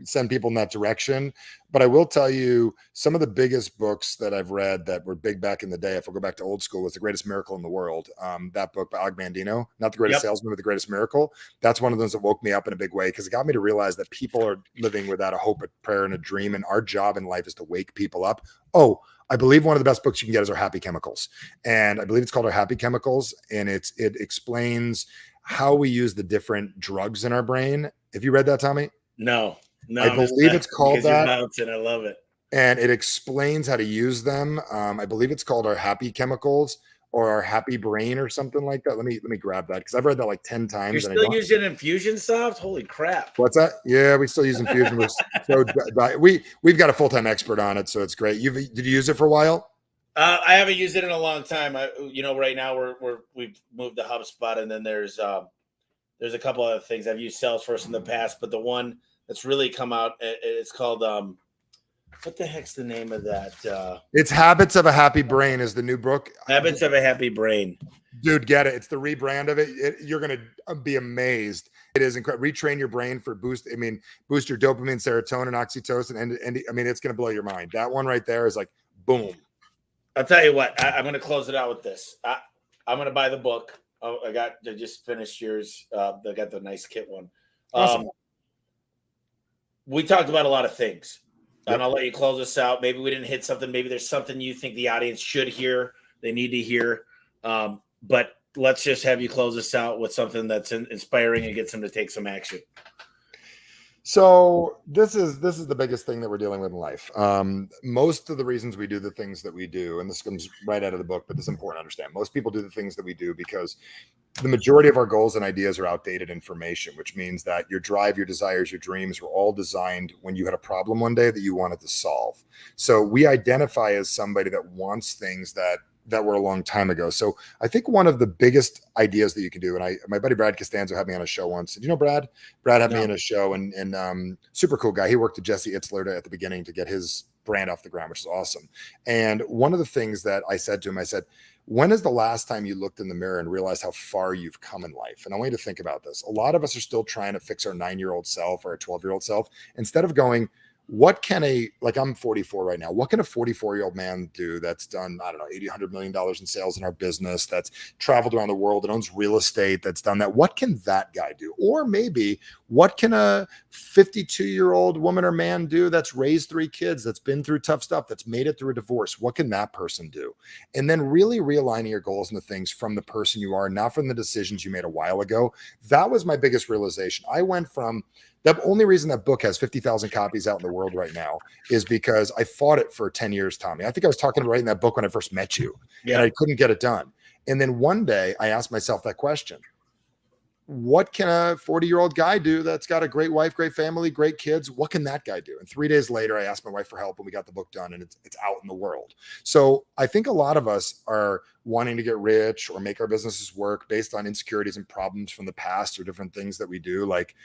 send people in that direction, but I will tell you some of the biggest books that I've read that were big back in the day, if I go back to old school, was The Greatest Miracle in the World. That book by Og Mandino, not The Greatest Salesman, but The Greatest Miracle. That's one of those that woke me up in a big way, because it got me to realize that people are living without a hope, a prayer, and a dream. And our job in life is to wake people up. Oh, I believe one of the best books you can get is Our Happy Chemicals. And I believe it's called Our Happy Chemicals. And it explains how we use the different drugs in our brain. Have you read that, Tommy? No. I believe it's called that. I love it. And it explains how to use them. I believe it's called Our Happy Chemicals or Our Happy Brain or something like that. Let me grab that, because I've read that like 10 times. You're still using Infusionsoft? Holy crap. What's that? Yeah, we still use Infusion. We've got a full-time expert on it, so it's great. Did you use it for a while? I haven't used it in a long time. Right now we've moved to HubSpot, and then there's a couple other things. I've used Salesforce in the past, but the one that's really come out, it's called what the heck's the name of that? It's Habits of a Happy Brain is the new book. Habits of a Happy Brain. Dude, get it. It's the rebrand of it. You're going to be amazed. It is incredible. Retrain your brain for boost your dopamine, serotonin, oxytocin. And it's going to blow your mind. That one right there is like, boom. I'll tell you what, I'm going to close it out with this. I'm going to buy the book. Oh, I just finished yours. I got the nice kit one. Awesome. We talked about a lot of things, Yep. and I'll let you close us out. Maybe we didn't hit something. Maybe there's something you think the audience should hear, they need to hear. But let's just have you close us out with something that's inspiring and gets them to take some action. So this is the biggest thing that we're dealing with in life. Most of the reasons we do the things that we do, and this comes right out of the book, but it's important to understand. Most people do the things that we do because the majority of our goals and ideas are outdated information, which means that your drive, your desires, your dreams were all designed when you had a problem one day that you wanted to solve. So we identify as somebody that wants things that were a long time ago. So I think one of the biggest ideas that you can do, and my buddy Brad Costanzo had me on a show once. Did you know Brad? Brad had me in a show, and super cool guy. He worked with Jesse Itzler at the beginning to get his brand off the ground, which is awesome. And one of the things that I said to him, I said, when is the last time you looked in the mirror and realized how far you've come in life? And I want you to think about this. A lot of us are still trying to fix our 9-year-old self or a 12-year-old self instead of going, what can I'm 44 right now. What can a 44-year-old man do that's done, I don't know, $80, $100 million in sales in our business, that's traveled around the world, that owns real estate, that's done that? What can that guy do? Or maybe what can a 52-year-old woman or man do that's raised 3 kids, that's been through tough stuff, that's made it through a divorce? What can that person do? And then really realigning your goals and the things from the person you are, not from the decisions you made a while ago. That was my biggest realization. I went from the only reason that book has 50,000 copies out in the world right now is because I fought it for 10 years, Tommy. I think I was talking about writing that book when I first met you, and I couldn't get it done. And then one day I asked myself that question. What can a 40-year-old guy do that's got a great wife, great family, great kids? What can that guy do? And 3 days later, I asked my wife for help and we got the book done, and it's out in the world. So I think a lot of us are wanting to get rich or make our businesses work based on insecurities and problems from the past or different things that we do. Like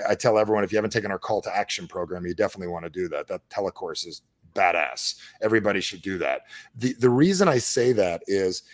I tell everyone, if you haven't taken our call to action program, you definitely want to do that. That telecourse is badass. Everybody should do that. The reason I say that is,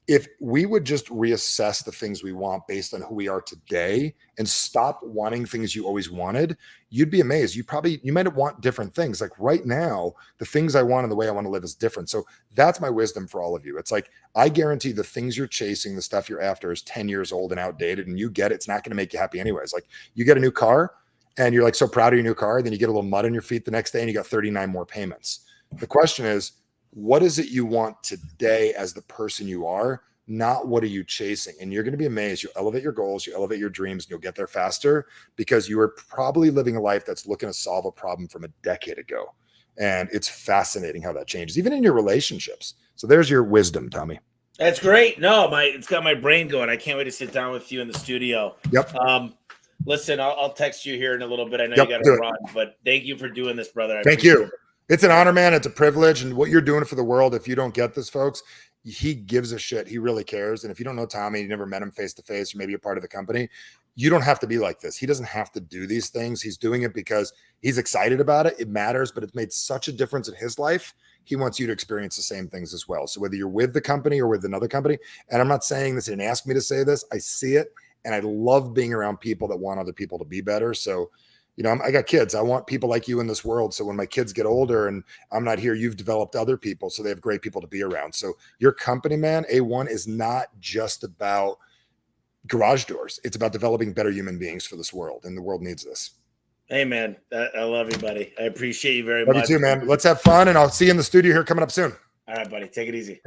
if we would just reassess the things we want based on who we are today and stop wanting things you always wanted, you'd be amazed. You might want different things. Like right now, the things I want and the way I want to live is different. So that's my wisdom for all of you. It's like, I guarantee the things you're chasing, the stuff you're after is 10 years old and outdated, and you get it. It's not going to make you happy anyways. Like you get a new car and you're like so proud of your new car. Then you get a little mud on your feet the next day and you got 39 more payments. The question is, what is it you want today as the person you are, not what are you chasing? And you're going to be amazed. You elevate your goals, you elevate your dreams, and you'll get there faster because you are probably living a life that's looking to solve a problem from a decade ago. And it's fascinating how that changes, even in your relationships. So there's your wisdom, Tommy. That's great. No, it's got my brain going. I can't wait to sit down with you in the studio. Yep. Listen, I'll text you here in a little bit. I know you got to run, but thank you for doing this, brother. Thank you. It's an honor, man. It's a privilege. And what you're doing for the world, if you don't get this, folks, he gives a shit. He really cares. And if you don't know Tommy, you never met him face to face, or maybe you're part of the company, you don't have to be like this. He doesn't have to do these things. He's doing it because he's excited about it. It matters, but it's made such a difference in his life. He wants you to experience the same things as well. So whether you're with the company or with another company, and I'm not saying this, he didn't ask me to say this, I see it. And I love being around people that want other people to be better. So, you know, I got kids. I want people like you in this world. So when my kids get older and I'm not here, you've developed other people. So they have great people to be around. So your company, man, A1 is not just about garage doors. It's about developing better human beings for this world. And the world needs this. Hey, man. I love you, buddy. I appreciate you very much. Love you too, man. Let's have fun. And I'll see you in the studio here coming up soon. All right, buddy. Take it easy.